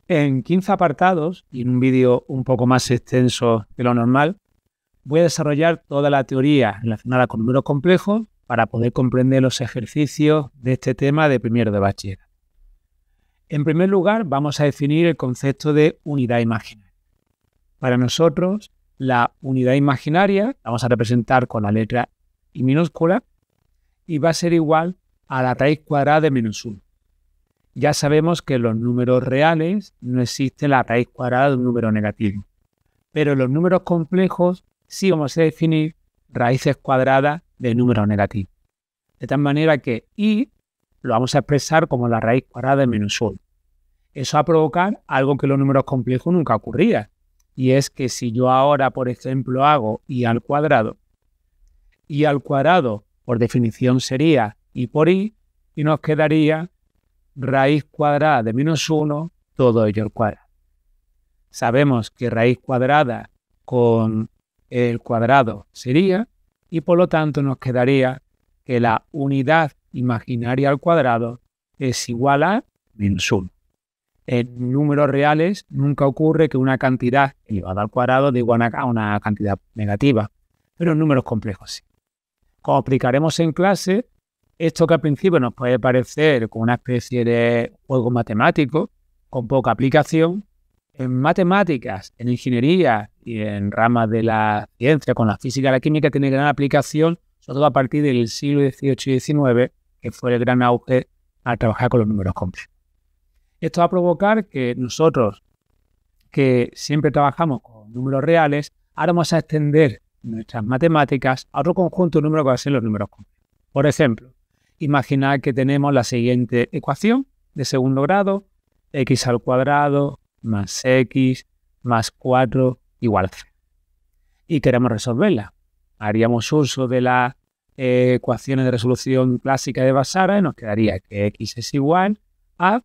En 15 apartados y en un vídeo un poco más extenso de lo normal, voy a desarrollar toda la teoría relacionada con números complejos para poder comprender los ejercicios de este tema de primero de bachillerato. En primer lugar, vamos a definir el concepto de unidad imaginaria. Para nosotros, la unidad imaginaria la vamos a representar con la letra I minúscula y va a ser igual a la raíz cuadrada de menos 1. Ya sabemos que en los números reales no existe la raíz cuadrada de un número negativo, pero en los números complejos sí vamos a definir raíces cuadradas de números negativos. De tal manera que I lo vamos a expresar como la raíz cuadrada de menos 1. Eso va a provocar algo que en los números complejos nunca ocurría. Y es que si yo ahora, por ejemplo, hago I al cuadrado por definición sería I por I, y nos quedaría raíz cuadrada de menos 1, todo ello al cuadrado. Sabemos que raíz cuadrada con el cuadrado sería, y por lo tanto nos quedaría que la unidad imaginaria al cuadrado es igual a menos 1. En números reales nunca ocurre que una cantidad elevada al cuadrado dé igual a una cantidad negativa, pero en números complejos sí. Como explicaremos en clase, esto que al principio nos puede parecer como una especie de juego matemático con poca aplicación, en matemáticas, en ingeniería y en ramas de la ciencia, con la física y la química, tiene gran aplicación, sobre todo a partir del siglo XVIII y XIX, que fue el gran auge al trabajar con los números complejos. Esto va a provocar que nosotros, que siempre trabajamos con números reales, ahora vamos a extender nuestras matemáticas a otro conjunto de números que va a ser los números complejos. Por ejemplo, imaginad que tenemos la siguiente ecuación de segundo grado, x al cuadrado más x más 4 igual a 0. Y queremos resolverla. Haríamos uso de las ecuaciones de resolución clásica de Vasara y nos quedaría que x es igual a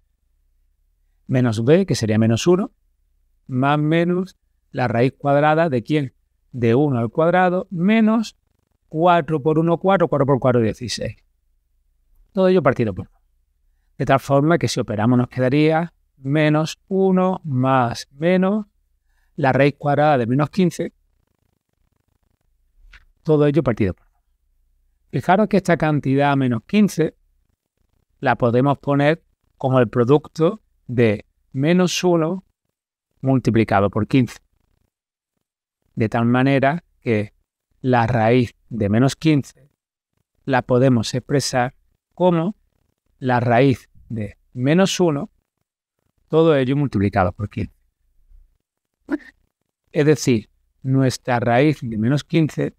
menos b, que sería menos 1, más menos la raíz cuadrada de ¿quién? De 1 al cuadrado menos 4 por 1, 4, 4 por 4, 16. Todo ello partido por 2. De tal forma que si operamos nos quedaría menos 1 más menos la raíz cuadrada de menos 15. Todo ello partido por 2. Fijaros que esta cantidad menos 15 la podemos poner como el producto de menos 1 multiplicado por 15. De tal manera que la raíz de menos 15 la podemos expresar como la raíz de menos 1, todo ello multiplicado por 15. Es decir, nuestra raíz de menos 15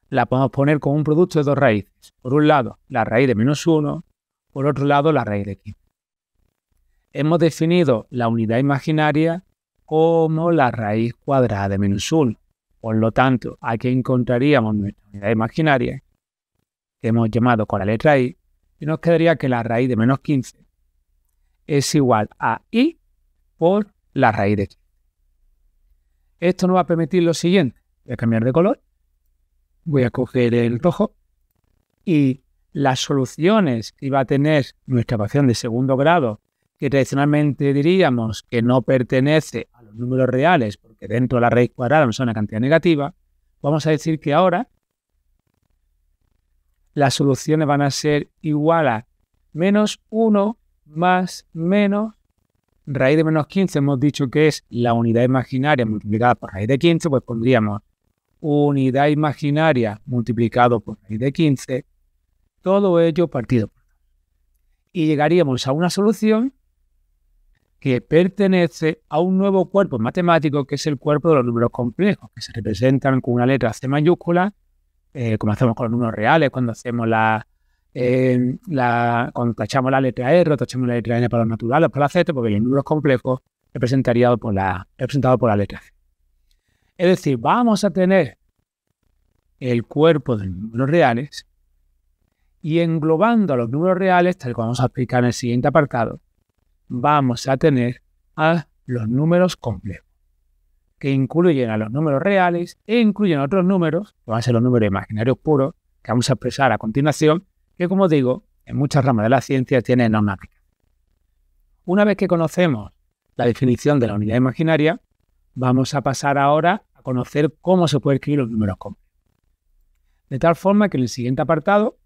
la podemos poner como un producto de dos raíces. Por un lado, la raíz de menos 1, por otro lado, la raíz de 15. Hemos definido la unidad imaginaria como la raíz cuadrada de menos 1. Por lo tanto, aquí encontraríamos nuestra unidad imaginaria, que hemos llamado con la letra I, y nos quedaría que la raíz de menos 15 es igual a I por la raíz de 15. Esto nos va a permitir lo siguiente. Voy a cambiar de color. Voy a coger el rojo. Y las soluciones que iba a tener nuestra ecuación de segundo grado, que tradicionalmente diríamos que no pertenece a los números reales, porque dentro de la raíz cuadrada no es una cantidad negativa, vamos a decir que ahora las soluciones van a ser igual a menos 1 más menos raíz de menos 15. Hemos dicho que es la unidad imaginaria multiplicada por raíz de 15, pues pondríamos unidad imaginaria multiplicado por raíz de 15, todo ello partido por 2. Y llegaríamos a una solución que pertenece a un nuevo cuerpo matemático, que es el cuerpo de los números complejos, que se representan con una letra C mayúscula, como hacemos con los números reales, cuando hacemos cuando tachamos la letra R, o tachamos la letra N para los naturales, para la Z, porque los números complejos representados por la letra C. Es decir, vamos a tener el cuerpo de los números reales y englobando a los números reales, tal como vamos a explicar en el siguiente apartado, vamos a tener a los números complejos, que incluyen a los números reales e incluyen otros números, que van a ser los números imaginarios puros, que vamos a expresar a continuación, que como digo, en muchas ramas de la ciencia tienen una aplicación. Una vez que conocemos la definición de la unidad imaginaria, vamos a pasar ahora a conocer cómo se puede escribir los números complejos. De tal forma que en el siguiente apartado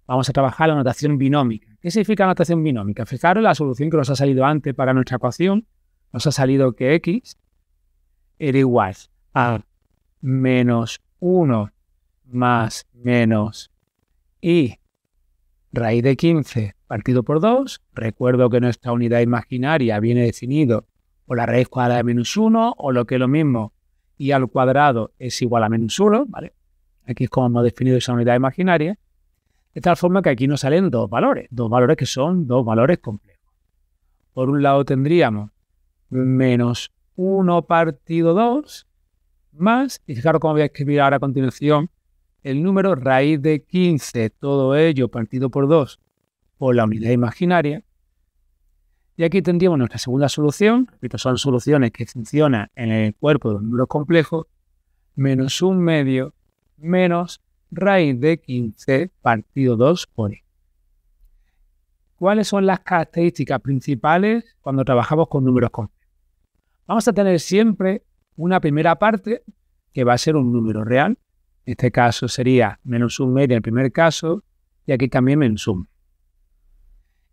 vamos a trabajar la notación binómica. ¿Qué significa la notación binómica? Fijaros la solución que nos ha salido antes para nuestra ecuación. Nos ha salido que x era igual a menos 1 más menos y raíz de 15 partido por 2. Recuerdo que nuestra unidad imaginaria viene definido por la raíz cuadrada de menos 1, o lo que es lo mismo, y al cuadrado es igual a menos 1, ¿vale? Aquí es como hemos definido esa unidad imaginaria. De tal forma que aquí nos salen dos valores que son dos valores complejos. Por un lado tendríamos menos 1 partido 2 más, y fijaros cómo voy a escribir ahora a continuación, el número raíz de 15, todo ello partido por 2 por la unidad imaginaria. Y aquí tendríamos nuestra segunda solución, repito, son soluciones que funcionan en el cuerpo de los números complejos, menos 1 medio menos raíz de 15 partido 2 por e. ¿Cuáles son las características principales cuando trabajamos con números complejos? Vamos a tener siempre una primera parte que va a ser un número real. En este caso sería menos 1 medio en el primer caso y aquí también menos 1.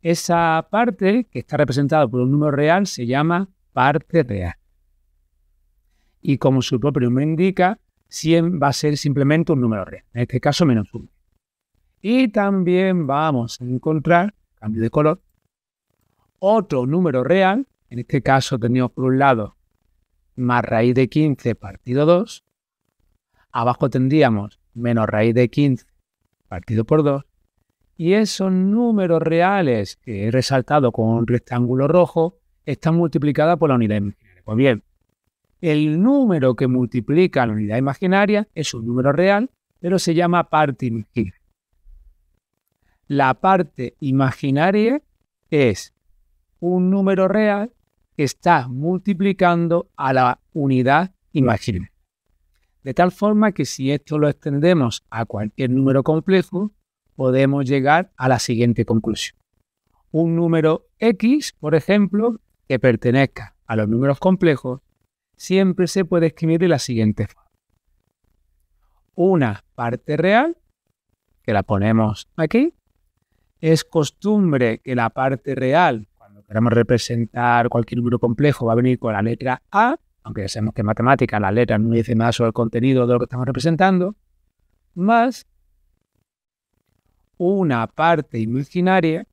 Esa parte que está representada por un número real se llama parte real. Y como su propio nombre indica, va a ser simplemente un número real. En este caso menos 1. Y también vamos a encontrar, cambio de color, otro número real. En este caso tenemos por un lado más raíz de 15 partido 2. Abajo tendríamos menos raíz de 15 partido por 2. Y esos números reales que he resaltado con un rectángulo rojo están multiplicados por la unidad imaginaria. Pues bien, el número que multiplica la unidad imaginaria es un número real, pero se llama parte imaginaria. La parte imaginaria es un número real que está multiplicando a la unidad imaginaria. De tal forma que si esto lo extendemos a cualquier número complejo, podemos llegar a la siguiente conclusión. Un número x, por ejemplo, que pertenezca a los números complejos, siempre se puede escribir de la siguiente forma. Una parte real, que la ponemos aquí. Es costumbre que la parte real, cuando queramos representar cualquier número complejo, va a venir con la letra A, aunque ya sabemos que en matemáticas las letras no dicen nada sobre el contenido de lo que estamos representando, más una parte imaginaria,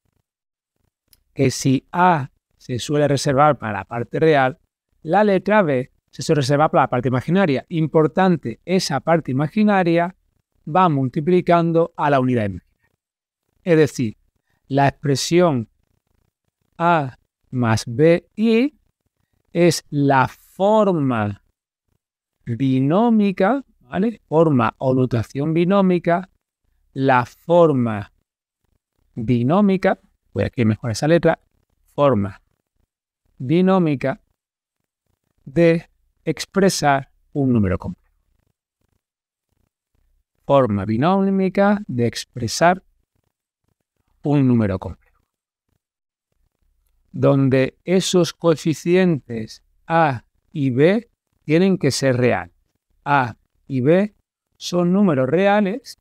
que si A se suele reservar para la parte real, la letra B se suele reservar para la parte imaginaria. Importante, esa parte imaginaria va multiplicando a la unidad imaginaria. Es decir, la expresión A más BI es la forma binómica, ¿vale? Forma o notación binómica, la forma binómica, voy a escribir mejor esa letra, forma binómica de expresar un número complejo. Forma binómica de expresar un número complejo. Donde esos coeficientes A y B tienen que ser reales. A y B son números reales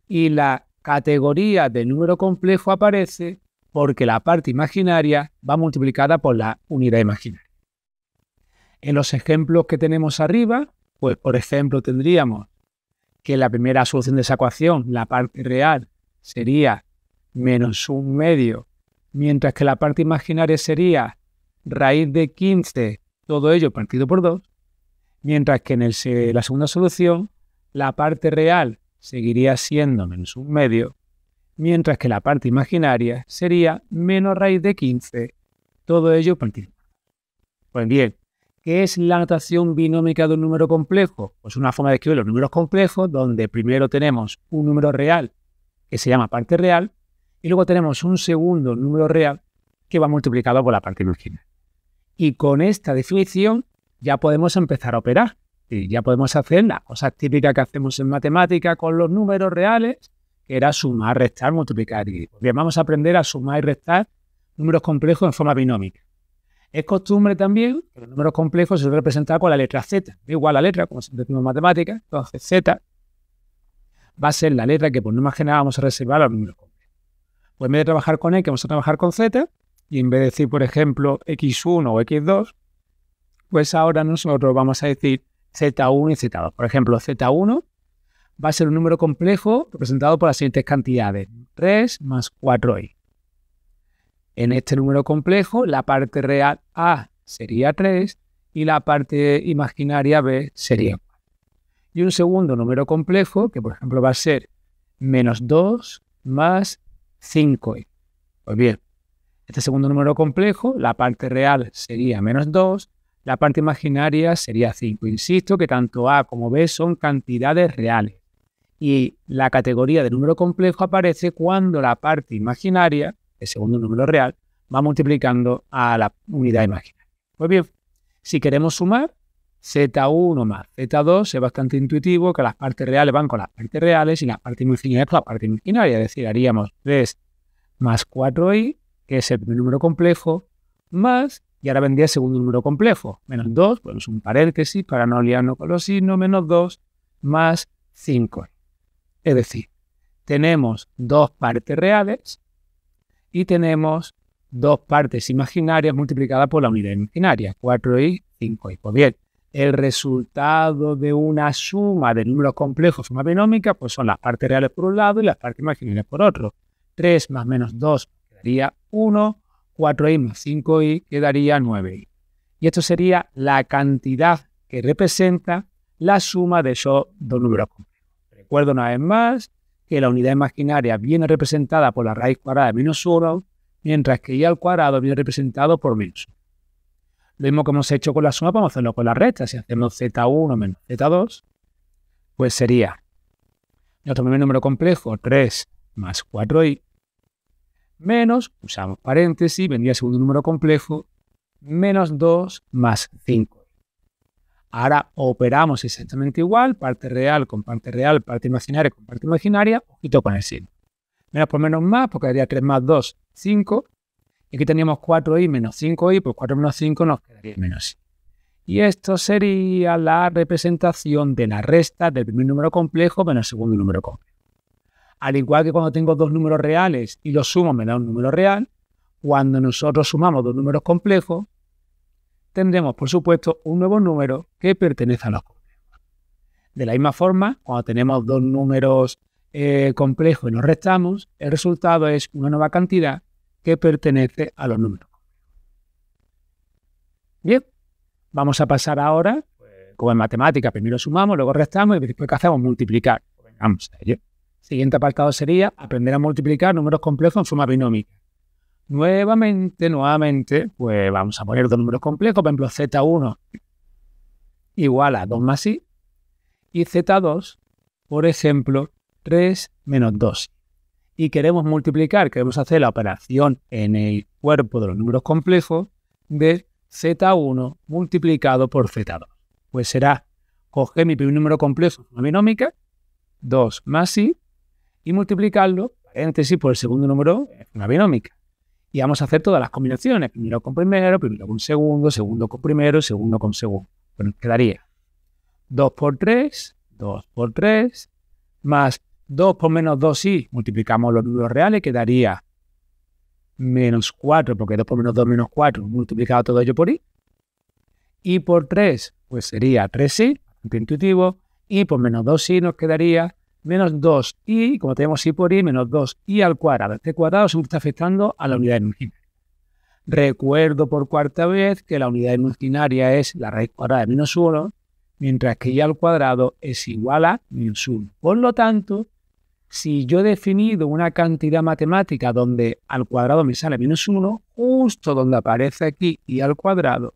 y la categoría de número complejo aparece porque la parte imaginaria va multiplicada por la unidad imaginaria. En los ejemplos que tenemos arriba, pues por ejemplo tendríamos que la primera solución de esa ecuación, la parte real, sería menos 1 medio, mientras que la parte imaginaria sería raíz de 15, todo ello partido por 2, mientras que en la segunda solución, la parte real seguiría siendo menos 1 medio, mientras que la parte imaginaria sería menos raíz de 15, todo ello partido por 2. Pues bien, ¿qué es la notación binómica de un número complejo? Pues una forma de escribir los números complejos donde primero tenemos un número real que se llama parte real y luego tenemos un segundo número real que va multiplicado por la parte imaginaria. Y con esta definición ya podemos empezar a operar. Y ya podemos hacer las cosas típicas que hacemos en matemática con los números reales, que era sumar, restar, multiplicar y dividir. Bien, vamos a aprender a sumar y restar números complejos en forma binómica. Es costumbre también que los números complejos se suelen representar con la letra Z. Igual la letra, como siempre decimos en matemáticas. Entonces, Z va a ser la letra que por norma general vamos a reservar a los números complejos. Pues en vez de trabajar con X, vamos a trabajar con Z. Y en vez de decir, por ejemplo, X1 o X2, pues ahora nosotros vamos a decir Z1 y Z2. Por ejemplo, Z1 va a ser un número complejo representado por las siguientes cantidades. 3 más 4i. En este número complejo, la parte real A sería 3 y la parte imaginaria B sería 4. Y un segundo número complejo, que por ejemplo va a ser menos 2 más 5i. Pues bien, este segundo número complejo, la parte real sería menos 2, la parte imaginaria sería 5. Insisto que tanto A como B son cantidades reales. Y la categoría de número complejo aparece cuando la parte imaginaria, el segundo número real, va multiplicando a la unidad imaginaria. Pues bien, si queremos sumar, Z1 más Z2 es bastante intuitivo que las partes reales van con las partes reales y las partes imaginarias con las partes imaginarias. Es decir, haríamos 3 más 4i, que es el primer número complejo, más, y ahora vendría el segundo número complejo, menos 2, ponemos un paréntesis para no liarnos con los signos, menos 2 más 5i. Es decir, tenemos dos partes reales y tenemos dos partes imaginarias multiplicadas por la unidad imaginaria, 4i, 5i. Pues bien, el resultado de una suma de números complejos, suma binómica, pues son las partes reales por un lado y las partes imaginarias por otro. 3 más menos 2 quedaría 1, 4i más 5i quedaría 9i. Y esto sería la cantidad que representa la suma de esos dos números complejos. Recuerdo una vez más que la unidad imaginaria viene representada por la raíz cuadrada de menos 1, mientras que y al cuadrado viene representado por menos 1. Lo mismo que hemos hecho con la suma, podemos hacerlo con la recta. Si hacemos Z1 menos Z2, pues sería nuestro primer número complejo, 3 más 4i, menos, usamos paréntesis, vendría el segundo número complejo, menos 2 más 5. Ahora operamos exactamente igual, parte real, parte imaginaria con parte imaginaria, ojito con el signo. Menos por menos más, porque daría 3 más 2, 5. Y aquí teníamos 4i menos 5i, pues 4 menos 5 nos quedaría menos i. Y esto sería la representación de la resta del primer número complejo menos el segundo número complejo. Al igual que cuando tengo dos números reales y los sumo me da un número real, cuando nosotros sumamos dos números complejos, tendremos, por supuesto, un nuevo número que pertenece a los complejos. De la misma forma, cuando tenemos dos números complejos y los restamos, el resultado es una nueva cantidad que pertenece a los números complejos. Bien, vamos a pasar ahora, como en matemática, primero sumamos, luego restamos y después ¿qué hacemos? Multiplicar. Vamos a ello. Siguiente apartado sería aprender a multiplicar números complejos en forma binómica. Nuevamente, pues vamos a poner dos números complejos, por ejemplo, Z1 igual a 2 más i y Z2, por ejemplo, 3 menos 2. Y queremos multiplicar, queremos hacer la operación en el cuerpo de los números complejos de Z1 multiplicado por Z2. Pues será coger mi primer número complejo en forma binómica, 2 más i, y multiplicarlo, paréntesis, por el segundo número en forma binómica. Y vamos a hacer todas las combinaciones, primero con primero con segundo, segundo con primero, segundo con segundo. Bueno, quedaría 2 por 3, 2 por 3, más 2 por menos 2i, multiplicamos los números reales, quedaría menos 4, porque 2 por menos 2 menos 4, multiplicado todo ello por i. Y por 3, pues sería 3i, bastante intuitivo, y por menos 2i nos quedaría menos 2i, como tenemos i por i, menos 2i al cuadrado. Este cuadrado siempre está afectando a la unidad imaginaria. Recuerdo por cuarta vez que la unidad imaginaria es la raíz cuadrada de menos 1, mientras que i al cuadrado es igual a menos 1. Por lo tanto, si yo he definido una cantidad matemática donde al cuadrado me sale menos 1, justo donde aparece aquí i al cuadrado,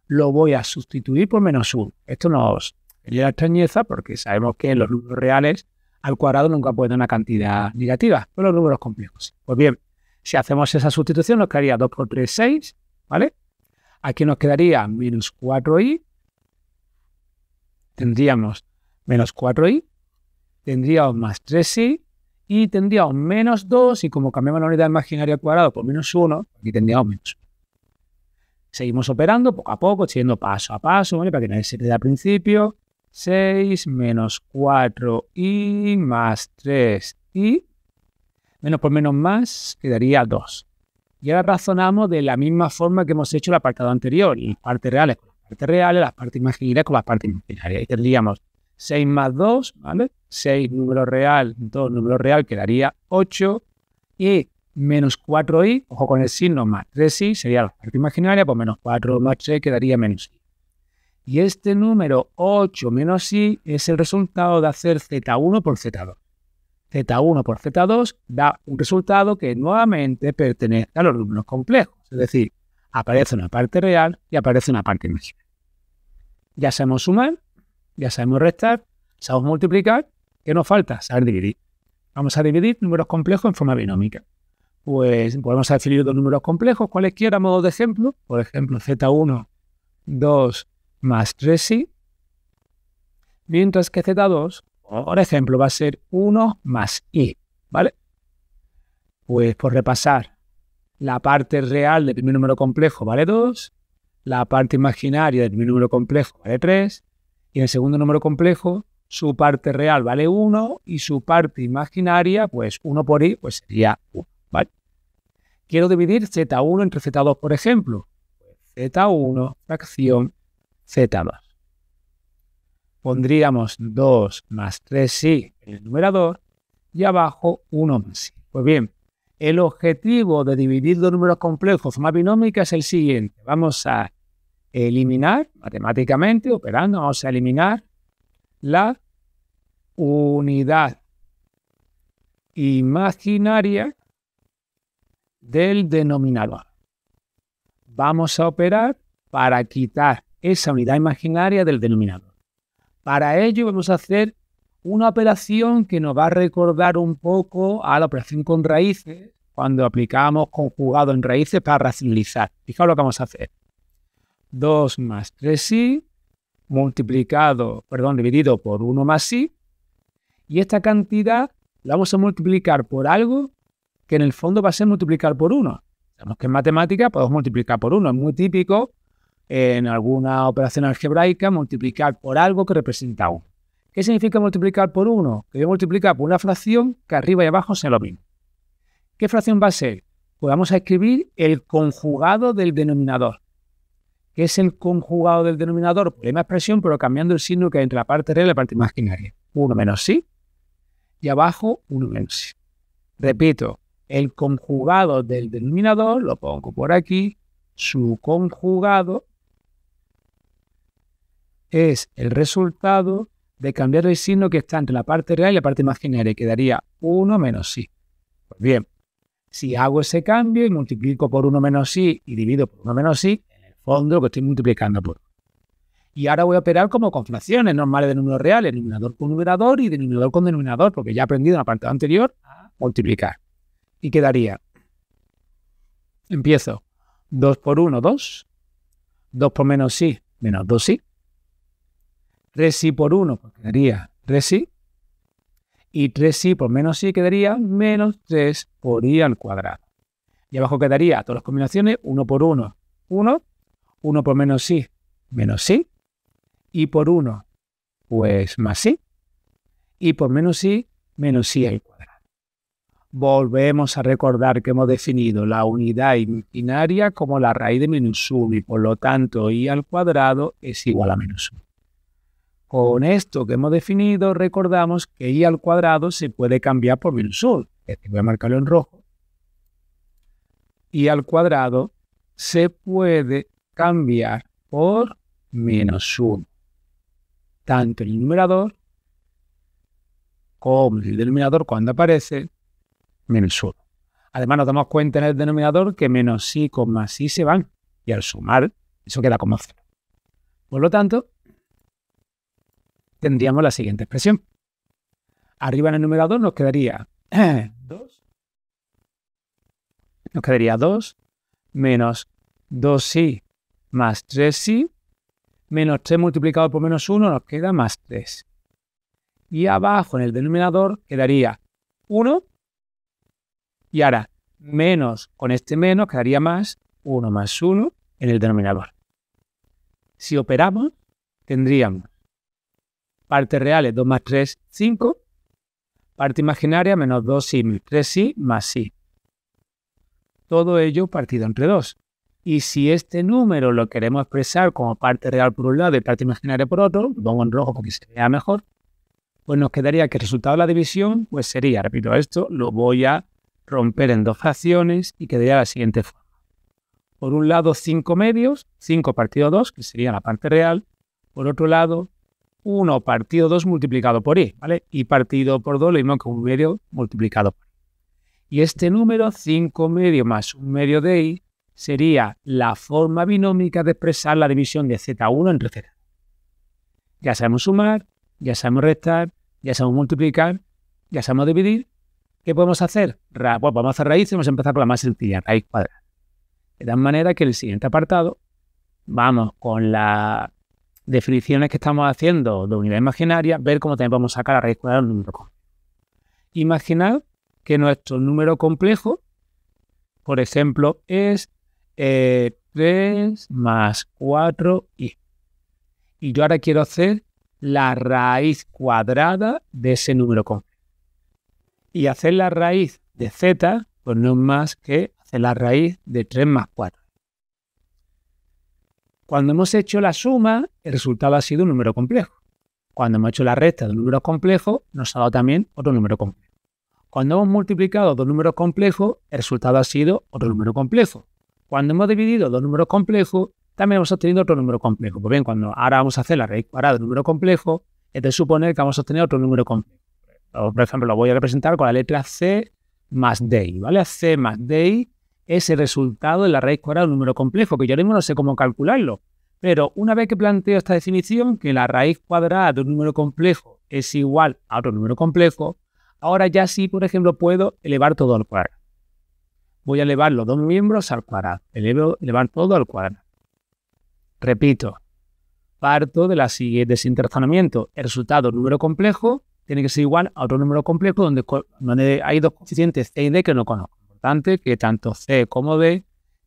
lo voy a sustituir por menos 1. Esto nos genera extrañeza porque sabemos que en los números reales al cuadrado nunca puede dar una cantidad negativa, pero los números complejos. Pues bien, si hacemos esa sustitución nos quedaría 2 por 3, 6, ¿vale? Aquí nos quedaría menos 4i, tendríamos menos 4i, tendríamos más 3i y tendríamos menos 2 y como cambiamos la unidad imaginaria al cuadrado por menos 1, aquí tendríamos menos 1. Seguimos operando poco a poco, yendo paso a paso, ¿vale? Para que nadie se quede al principio. 6 menos 4i más 3i. Menos por menos más quedaría 2. Y ahora razonamos de la misma forma que hemos hecho el apartado anterior. Las partes reales con las partes reales, las partes imaginarias con las partes imaginarias. Y tendríamos 6 más 2, ¿vale? 6 número real, 2 número real quedaría 8. Y menos 4i, ojo con el signo, más 3i, sería la parte imaginaria, pues menos 4 más 3 quedaría menos i. Y este número 8 menos i es el resultado de hacer z1 por z2. Z1 por Z2 da un resultado que nuevamente pertenece a los números complejos. Es decir, aparece una parte real y aparece una parte imaginaria. Ya sabemos sumar, ya sabemos restar, sabemos multiplicar. ¿Qué nos falta? Saber dividir. Vamos a dividir números complejos en forma binómica. Pues podemos definir dos números complejos, cualesquiera, a modo de ejemplo. Por ejemplo, Z1, 2 más 3i. Mientras que Z2, por ejemplo, va a ser 1 más i, ¿vale? Pues por repasar, la parte real del primer número complejo vale 2, la parte imaginaria del primer número complejo vale 3, y en el segundo número complejo, su parte real vale 1 y su parte imaginaria, pues 1 por i, pues sería 1, ¿vale? Quiero dividir Z1 entre Z2, por ejemplo. Z1 fracción Z2. Pondríamos 2 más 3i en el numerador y abajo 1 más i. Pues bien, el objetivo de dividir dos números complejos de forma binómica es el siguiente. Vamos a eliminar, matemáticamente, operando, vamos a eliminar la unidad imaginaria del denominador. Vamos a operar para quitar esa unidad imaginaria del denominador. Para ello vamos a hacer una operación que nos va a recordar un poco a la operación con raíces cuando aplicamos conjugado en raíces para racionalizar. Fijaos lo que vamos a hacer. 2 más 3i dividido por 1 más i. Y esta cantidad la vamos a multiplicar por algo que en el fondo va a ser multiplicar por 1. Sabemos que en matemática podemos multiplicar por 1. Es muy típico en alguna operación algebraica multiplicar por algo que representa 1. ¿Qué significa multiplicar por 1? Que voy a multiplicar por una fracción que arriba y abajo sea lo mismo. ¿Qué fracción va a ser? Pues vamos a escribir el conjugado del denominador. ¿Qué es el conjugado del denominador? Pues la misma expresión, pero cambiando el signo que hay entre la parte real y la parte imaginaria. 1 menos i y abajo 1 menos i. Repito, el conjugado del denominador, lo pongo por aquí, su conjugado es el resultado de cambiar el signo que está entre la parte real y la parte imaginaria, que daría 1 menos i. Pues bien, si hago ese cambio y multiplico por 1 menos i y divido por 1 menos i, en el fondo lo que estoy multiplicando por 1. Y ahora voy a operar como con fracciones normales de números reales, denominador con numerador y denominador con denominador, porque ya he aprendido en la parte anterior a multiplicar. Y quedaría, empiezo, 2 por 1, 2, 2 por menos i, menos 2i, 3i por 1, pues quedaría 3i, y 3i por menos i quedaría menos 3 por i al cuadrado. Y abajo quedaría todas las combinaciones, 1 por 1, 1, 1 por menos i, menos i, y por 1, pues más i, y por menos i al cuadrado. Volvemos a recordar que hemos definido la unidad imaginaria como la raíz de menos 1 y por lo tanto i al cuadrado es igual a menos 1. Con esto que hemos definido, recordamos que i al cuadrado se puede cambiar por menos 1. Voy a marcarlo en rojo. I al cuadrado se puede cambiar por menos 1. Tanto en el numerador como en el denominador cuando aparece menos 1. Además nos damos cuenta en el denominador que menos i con más i se van y al sumar eso queda como 0. Por lo tanto, tendríamos la siguiente expresión. Arriba en el numerador nos quedaría 2. Nos quedaría 2 menos 2i más 3i menos 3 multiplicado por menos 1 nos queda más 3. Y abajo en el denominador quedaría 1. Y ahora, menos con este menos quedaría más 1 más 1 en el denominador. Si operamos, tendríamos partes reales 2 más 3, 5, parte imaginaria menos 2i más 3i más i. Todo ello partido entre 2. Y si este número lo queremos expresar como parte real por un lado y parte imaginaria por otro, lo pongo en rojo porque se vea mejor, pues nos quedaría que el resultado de la división pues sería, repito esto, lo voy a romper en dos fracciones y quedaría de la siguiente forma. Por un lado 5 medios, 5 partido 2, que sería la parte real. Por otro lado, 1 partido 2 multiplicado por i, ¿vale? Y partido por 2 lo mismo que 1 medio multiplicado por i. Y este número, 5 medios más 1 medio de i, sería la forma binómica de expresar la división de z1 entre z. Ya sabemos sumar, ya sabemos restar, ya sabemos multiplicar, ya sabemos dividir. ¿Qué podemos hacer? Pues vamos a hacer raíces, vamos a empezar con la más sencilla, raíz cuadrada. De tal manera que en el siguiente apartado vamos con las definiciones que estamos haciendo de unidad imaginaria, ver cómo también podemos sacar la raíz cuadrada de un número complejo. Imaginad que nuestro número complejo, por ejemplo, es 3 más 4i. Y yo ahora quiero hacer la raíz cuadrada de ese número complejo. Y hacer la raíz de z, pues no es más que hacer la raíz de 3 más 4. Cuando hemos hecho la suma, el resultado ha sido un número complejo. Cuando hemos hecho la resta de un número complejo, nos ha dado también otro número complejo. Cuando hemos multiplicado dos números complejos, el resultado ha sido otro número complejo. Cuando hemos dividido dos números complejos, también hemos obtenido otro número complejo. Pues bien, ahora vamos a hacer la raíz cuadrada de un número complejo, es de suponer que vamos a obtener otro número complejo. Por ejemplo, lo voy a representar con la letra c más di, ¿vale? C más di es el resultado de la raíz cuadrada de un número complejo, que yo ahora mismo no sé cómo calcularlo. Pero una vez que planteo esta definición, que la raíz cuadrada de un número complejo es igual a otro número complejo, ahora ya sí, por ejemplo, puedo elevar todo al cuadrado. Voy a elevar los dos miembros al cuadrado. Elevar todo al cuadrado. Repito, parto de la siguiente desinterzonamiento. El resultado de un número complejo tiene que ser igual a otro número complejo donde hay dos coeficientes c y d que no conozco. Importante que tanto c como d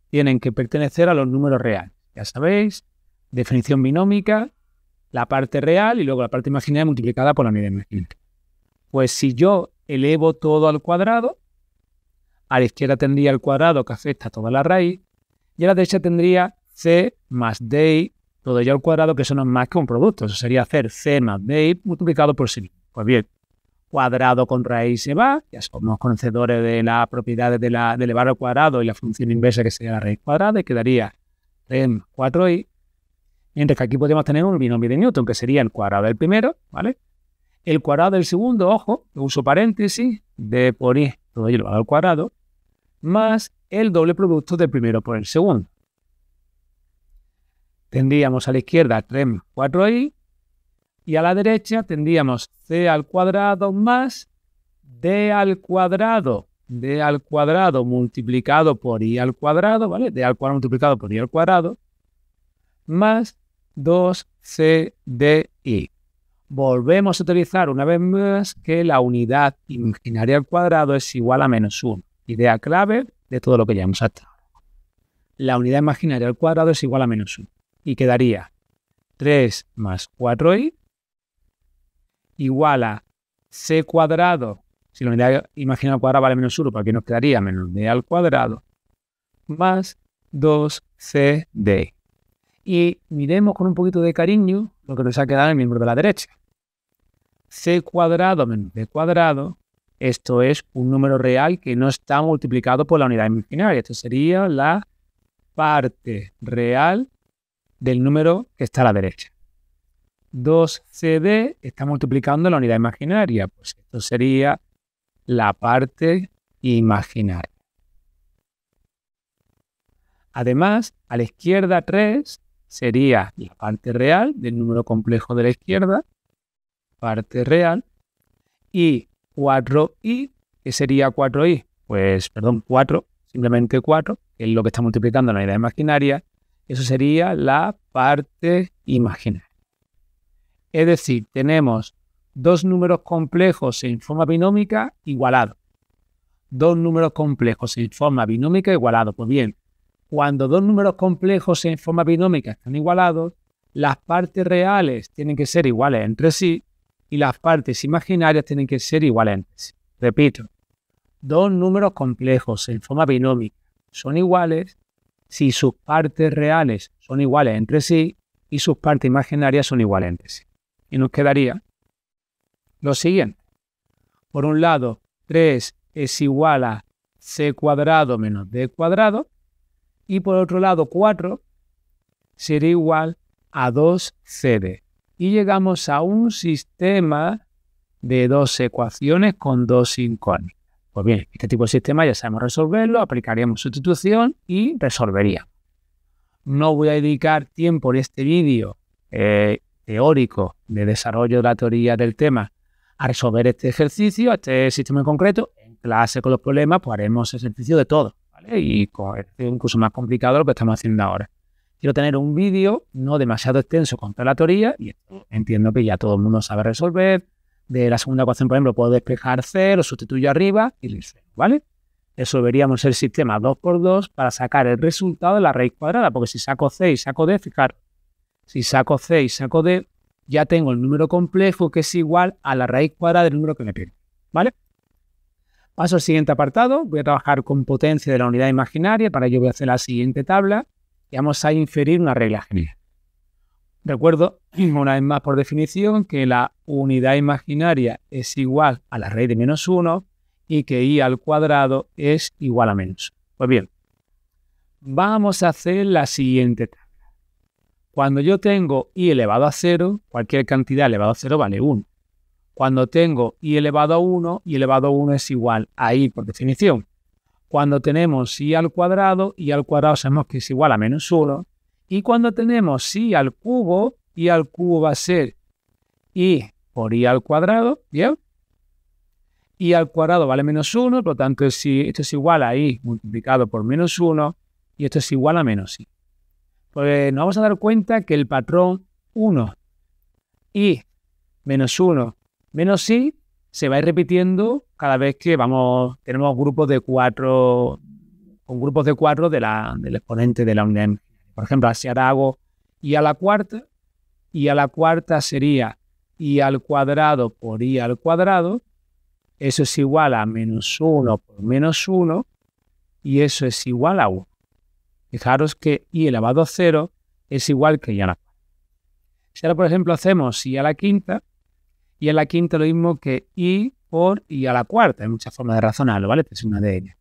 tienen que pertenecer a los números reales. Ya sabéis, definición binómica, la parte real y luego la parte imaginaria multiplicada por la unidad imaginaria. Pues si yo elevo todo al cuadrado, a la izquierda tendría el cuadrado que afecta a toda la raíz y a la derecha tendría c más di, todo ello al cuadrado, que eso no es más que un producto. Eso sería hacer c más di multiplicado por sí mismo. Pues bien, cuadrado con raíz se va, ya somos conocedores de las propiedades de elevar al cuadrado y la función inversa que sería la raíz cuadrada, y quedaría 3 más 4i, mientras que aquí podríamos tener un binomio de Newton, que sería el cuadrado del primero, ¿vale? El cuadrado del segundo, ojo, uso paréntesis, d por i, todo ello elevado al cuadrado, más el doble producto del primero por el segundo. Tendríamos a la izquierda 3 más 4i, y a la derecha tendríamos c al cuadrado más d al cuadrado multiplicado por i al cuadrado, ¿vale? D al cuadrado multiplicado por i al cuadrado, más 2cdi. Volvemos a utilizar una vez más que la unidad imaginaria al cuadrado es igual a menos 1. Idea clave de todo lo que llevamos hasta ahora. La unidad imaginaria al cuadrado es igual a menos 1. Y quedaría 3 más 4i igual a c cuadrado, si la unidad imaginaria al cuadrado vale menos 1, pues aquí nos quedaría menos d al cuadrado, más 2cd. Y miremos con un poquito de cariño lo que nos ha quedado en el miembro de la derecha. C cuadrado menos d cuadrado, esto es un número real que no está multiplicado por la unidad imaginaria. Esto sería la parte real del número que está a la derecha. 2cd está multiplicando la unidad imaginaria, pues esto sería la parte imaginaria. Además, a la izquierda 3 sería la parte real del número complejo de la izquierda, parte real, y 4i, ¿qué sería 4i? Pues, perdón, 4, simplemente 4, que es lo que está multiplicando la unidad imaginaria, eso sería la parte imaginaria. Es decir, tenemos dos números complejos en forma binómica igualados. Dos números complejos en forma binómica igualados. Pues bien, cuando dos números complejos en forma binómica están igualados, las partes reales tienen que ser iguales entre sí y las partes imaginarias tienen que ser iguales entre sí. Repito, dos números complejos en forma binómica son iguales si sus partes reales son iguales entre sí y sus partes imaginarias son iguales entre sí. Y nos quedaría lo siguiente. Por un lado, 3 es igual a c cuadrado menos d cuadrado. Y por otro lado, 4 sería igual a 2cd. Y llegamos a un sistema de dos ecuaciones con dos incógnitas. Pues bien, este tipo de sistema ya sabemos resolverlo, aplicaríamos sustitución y resolveríamos. No voy a dedicar tiempo en este vídeo teórico de desarrollo de la teoría del tema a resolver este ejercicio, este sistema en concreto. En clase con los problemas, pues haremos ejercicio de todo, ¿vale? Y con incluso más complicado de lo que estamos haciendo ahora. Quiero tener un vídeo no demasiado extenso con toda la teoría, y esto entiendo que ya todo el mundo sabe resolver. De la segunda ecuación, por ejemplo, puedo despejar c, lo sustituyo arriba y listo, ¿vale? Resolveríamos el sistema 2 por 2 para sacar el resultado de la raíz cuadrada, porque si saco c y saco d, fijaros, si saco c y saco d, ya tengo el número complejo que es igual a la raíz cuadrada del número que me pide, ¿vale? Paso al siguiente apartado, voy a trabajar con potencia de la unidad imaginaria, para ello voy a hacer la siguiente tabla y vamos a inferir una regla general. Recuerdo, una vez más por definición, que la unidad imaginaria es igual a la raíz de menos 1 y que i al cuadrado es igual a menos. Pues bien, vamos a hacer la siguiente tabla. Cuando yo tengo i elevado a 0, cualquier cantidad elevado a 0 vale 1. Cuando tengo i elevado a 1, i elevado a 1 es igual a i por definición. Cuando tenemos i al cuadrado sabemos que es igual a menos 1. Y cuando tenemos i al cubo va a ser i por i al cuadrado, ¿bien? I al cuadrado vale menos 1, por lo tanto esto es igual a i multiplicado por menos 1 y esto es igual a menos i. Pues nos vamos a dar cuenta que el patrón 1, i menos 1, menos i se va a ir repitiendo cada vez que tenemos grupos de 4, con grupos de 4 del exponente de la unidad imaginaria. Por ejemplo, si ahora hago i a la cuarta sería i al cuadrado por i al cuadrado, eso es igual a menos 1 por menos 1 y eso es igual a 1. Fijaros que i elevado a 0 es igual que i a la cuarta. Si ahora, por ejemplo, hacemos i a la quinta lo mismo que i por i a la cuarta. Hay muchas formas de razonarlo, ¿vale? Esta es una de ellas.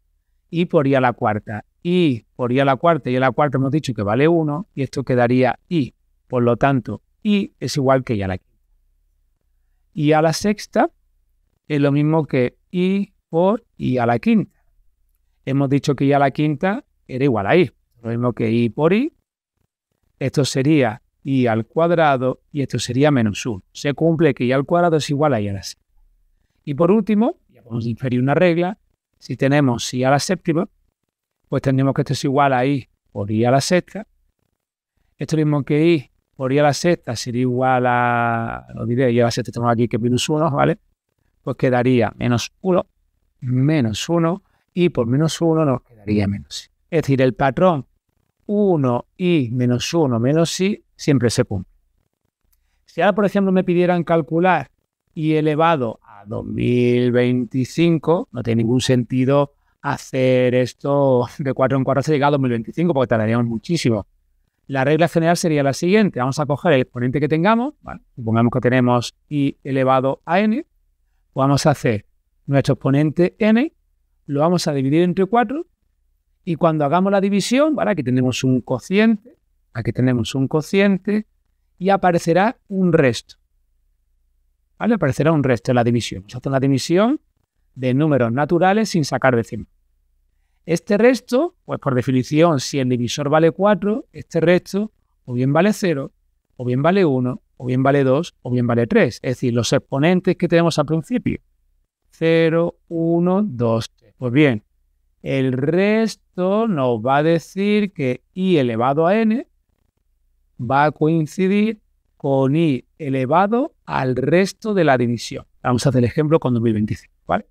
I por i a la cuarta. I por i a la cuarta hemos dicho que vale 1 y esto quedaría i. Por lo tanto, i es igual que i a la quinta. I a la sexta es lo mismo que i por i a la quinta. Hemos dicho que i a la quinta era igual a i. Lo mismo que i por i. Esto sería i al cuadrado y esto sería menos 1. Se cumple que i al cuadrado es igual a i a la sexta. Y por último, ya podemos inferir una regla. Si tenemos i a la séptima, pues tendríamos que esto es igual a i por i a la sexta. Esto mismo que i por i a la sexta sería igual a, lo diré, i a la sexta tenemos aquí que menos 1, ¿vale? Pues quedaría menos 1 y por menos 1 nos quedaría menos i. Es decir, el patrón 1i menos 1 menos i siempre se cumple. Si ahora, por ejemplo, me pidieran calcular i elevado a 2025, no tiene ningún sentido hacer esto de 4 en 4 hasta llegar a 2025 porque tardaríamos muchísimo. La regla general sería la siguiente. Vamos a coger el exponente que tengamos, ¿vale? Supongamos que tenemos i elevado a n, pues vamos a hacer nuestro exponente n, lo vamos a dividir entre 4 y cuando hagamos la división, ¿vale? Aquí tenemos un cociente y aparecerá un resto. ¿Vale? Aparecerá un resto en la división. Vamos a hacer una división de números naturales sin sacar décimas. Este resto, pues por definición, si el divisor vale 4, este resto o bien vale 0, o bien vale 1, o bien vale 2, o bien vale 3. Es decir, los exponentes que tenemos al principio. 0, 1, 2, 3. Pues bien, el resto nos va a decir que i elevado a n va a coincidir con i elevado al resto de la división. Vamos a hacer el ejemplo con 2025, ¿vale?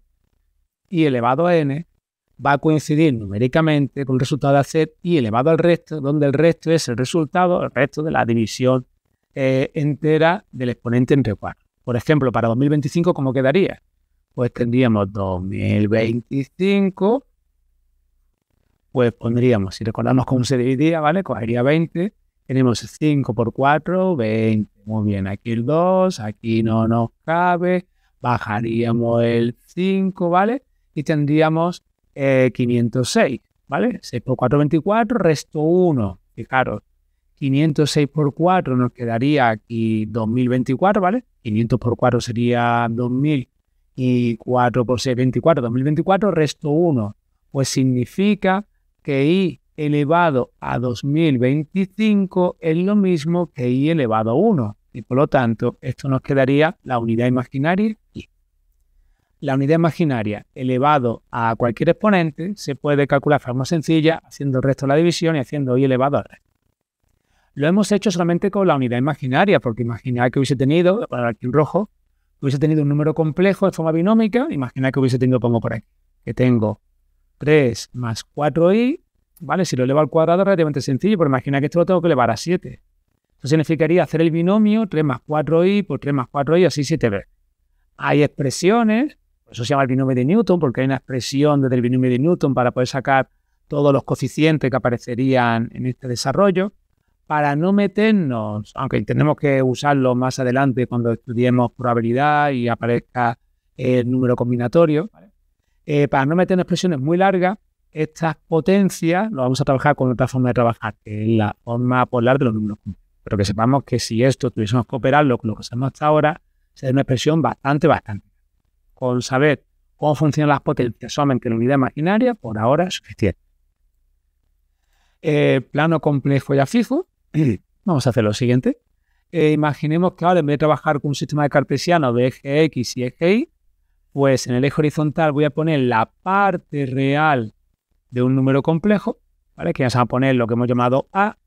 I elevado a n va a coincidir numéricamente con el resultado de hacer y elevado al resto, donde el resto es el resultado, el resto de la división entera del exponente entre 4. Por ejemplo, para 2025, ¿cómo quedaría? Pues tendríamos 2025, pues pondríamos, si recordamos cómo se dividía, ¿vale? Cogería 20, tenemos 5 por 4, 20. Muy bien, aquí el 2, aquí no nos cabe, bajaríamos el 5, ¿vale? Y tendríamos 506, ¿vale? 6 por 4, 24, resto 1. Fijaros, 506 por 4 nos quedaría aquí 2024, ¿vale? 500 por 4 sería 2000 y 4 por 6, 24, 2024, resto 1. Pues significa que i elevado a 2025 es lo mismo que i elevado a 1. Y por lo tanto, esto nos quedaría la unidad imaginaria i. La unidad imaginaria elevado a cualquier exponente se puede calcular de forma sencilla haciendo el resto de la división y haciendo i elevado al resto. Lo hemos hecho solamente con la unidad imaginaria, porque imaginad que hubiese tenido, voy a poner aquí en rojo, hubiese tenido un número complejo de forma binómica, imaginad que hubiese tenido, pongo por aquí, que tengo 3 más 4i, ¿vale? Si lo elevo al cuadrado es relativamente sencillo, pero imaginad que esto lo tengo que elevar a 7. Eso significaría hacer el binomio 3 más 4i por 3 más 4i, así 7 veces. Hay expresiones, por eso se llama el binomio de Newton, porque hay una expresión desde el binomio de Newton para poder sacar todos los coeficientes que aparecerían en este desarrollo. Para no meternos, aunque tenemos que usarlo más adelante cuando estudiemos probabilidad y aparezca el número combinatorio, ¿vale? Para no meternos expresiones muy largas, estas potencias lo vamos a trabajar con otra forma de trabajar, que es la forma polar de los números complejos. Pero que sepamos que si esto tuviésemos que operarlo con lo que sabemos hasta ahora, sería una expresión bastante. Con saber cómo funcionan las potencias solamente en la unidad imaginaria, por ahora es suficiente. Plano complejo ya fijo. Vamos a hacer lo siguiente. Imaginemos que ahora en vez de trabajar con un sistema de cartesiano de eje X y eje Y, pues en el eje horizontal voy a poner la parte real de un número complejo, ¿vale? Que vamos a poner lo que hemos llamado A,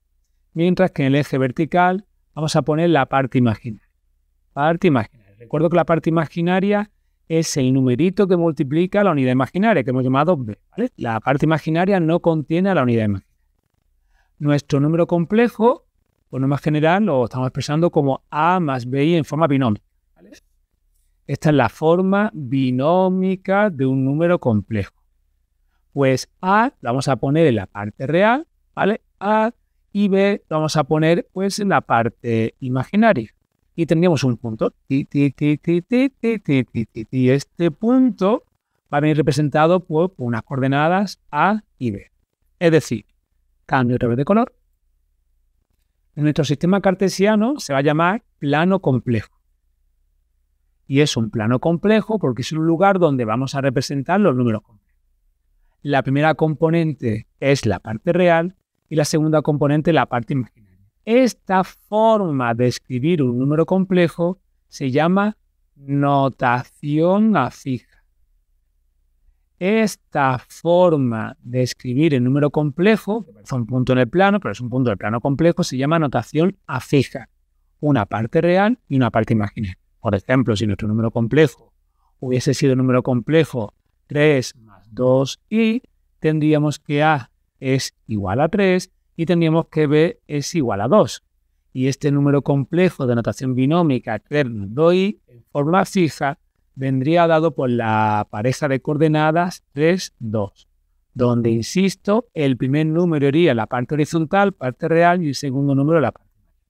mientras que en el eje vertical vamos a poner la parte imaginaria. Recuerdo que la parte imaginaria es el numerito que multiplica la unidad imaginaria, que hemos llamado B, ¿vale? La parte imaginaria no contiene a la unidad imaginaria. Nuestro número complejo, por norma general, lo estamos expresando como A más BI en forma binómica, ¿vale? Esta es la forma binómica de un número complejo. Pues A lo vamos a poner en la parte real, ¿vale? A y B lo vamos a poner pues en la parte imaginaria. Y tendríamos un punto. Y este punto va a venir representado por unas coordenadas A y B. Es decir, cambio otra vez de color. En nuestro sistema cartesiano se va a llamar plano complejo. Y es un plano complejo porque es un lugar donde vamos a representar los números complejos. La primera componente es la parte real y la segunda componente la parte imaginaria. Esta forma de escribir un número complejo se llama notación a fija. Esta forma de escribir el número complejo, que parece un punto en el plano, pero es un punto del plano complejo, se llama notación a fija. Una parte real y una parte imaginaria. Por ejemplo, si nuestro número complejo hubiese sido el número complejo 3 más 2i, tendríamos que A es igual a 3 y tendríamos que B es igual a 2. Y este número complejo de notación binómica 3 más 2i en forma fija vendría dado por la pareja de coordenadas 3, 2, donde, insisto, el primer número iría la parte horizontal, parte real, y el segundo número la parte imaginaria.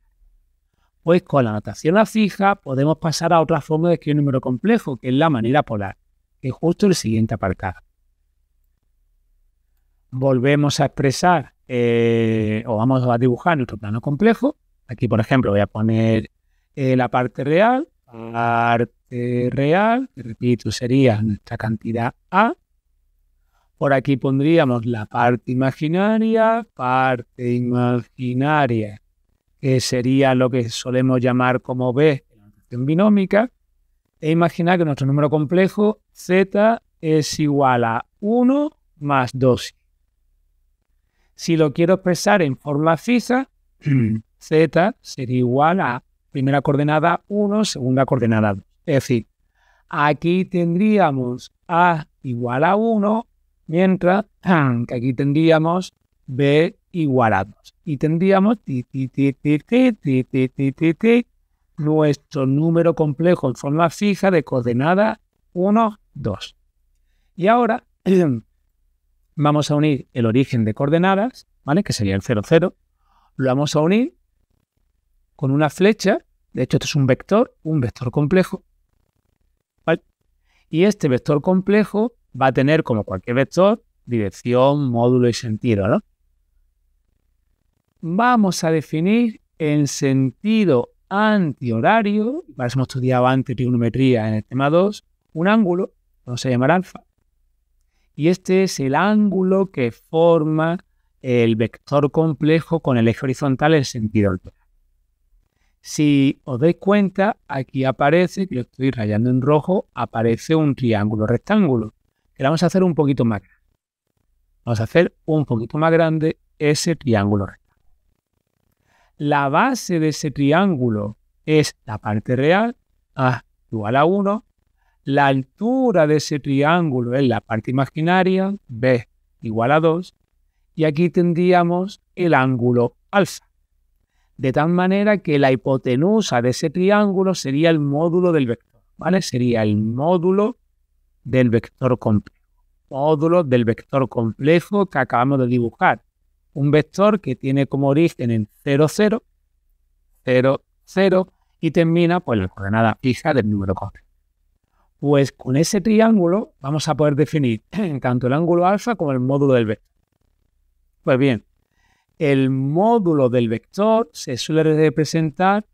Pues con la notación a fija podemos pasar a otra forma de escribir un número complejo, que es la manera polar, que es justo el siguiente apartado. Volvemos a expresar, o vamos a dibujar nuestro plano complejo. Aquí, por ejemplo, voy a poner la parte real, que repito, sería nuestra cantidad A. Por aquí pondríamos la parte imaginaria, que sería lo que solemos llamar como B, la notación binómica. E imaginar que nuestro número complejo Z es igual a 1 más 2i. Si lo quiero expresar en forma fija, Z sería igual a primera coordenada 1, segunda coordenada 2. Es decir, aquí tendríamos A igual a 1 Mientras que aquí tendríamos b igual a 2. Y tendríamos nuestro número complejo en forma fija de coordenada 1, 2. Y ahora vamos a unir el origen de coordenadas, ¿vale? Que sería el 0, 0. Lo vamos a unir con una flecha. De hecho, esto es un vector complejo, ¿vale? Y este vector complejo va a tener, como cualquier vector, dirección, módulo y sentido, ¿no? Vamos a definir en sentido antihorario, para eso hemos estudiado antes trigonometría en el tema 2, un ángulo, vamos a llamar alfa. Y este es el ángulo que forma el vector complejo con el eje horizontal en sentido altura. Si os dais cuenta, aquí aparece, que lo estoy rayando en rojo, aparece un triángulo rectángulo, que lo vamos a hacer un poquito más grande. Vamos a hacer un poquito más grande ese triángulo rectángulo. La base de ese triángulo es la parte real, A igual a 1. La altura de ese triángulo es la parte imaginaria, B igual a 2. Y aquí tendríamos el ángulo alfa. De tal manera que la hipotenusa de ese triángulo sería el módulo del vector, ¿vale? Sería el módulo del vector complejo. Módulo del vector complejo que acabamos de dibujar. Un vector que tiene como origen en 0, 0, 0, 0 y termina por la coordenada fija del número complejo. Pues con ese triángulo vamos a poder definir tanto el ángulo alfa como el módulo del vector. Pues bien, el módulo del vector se suele representar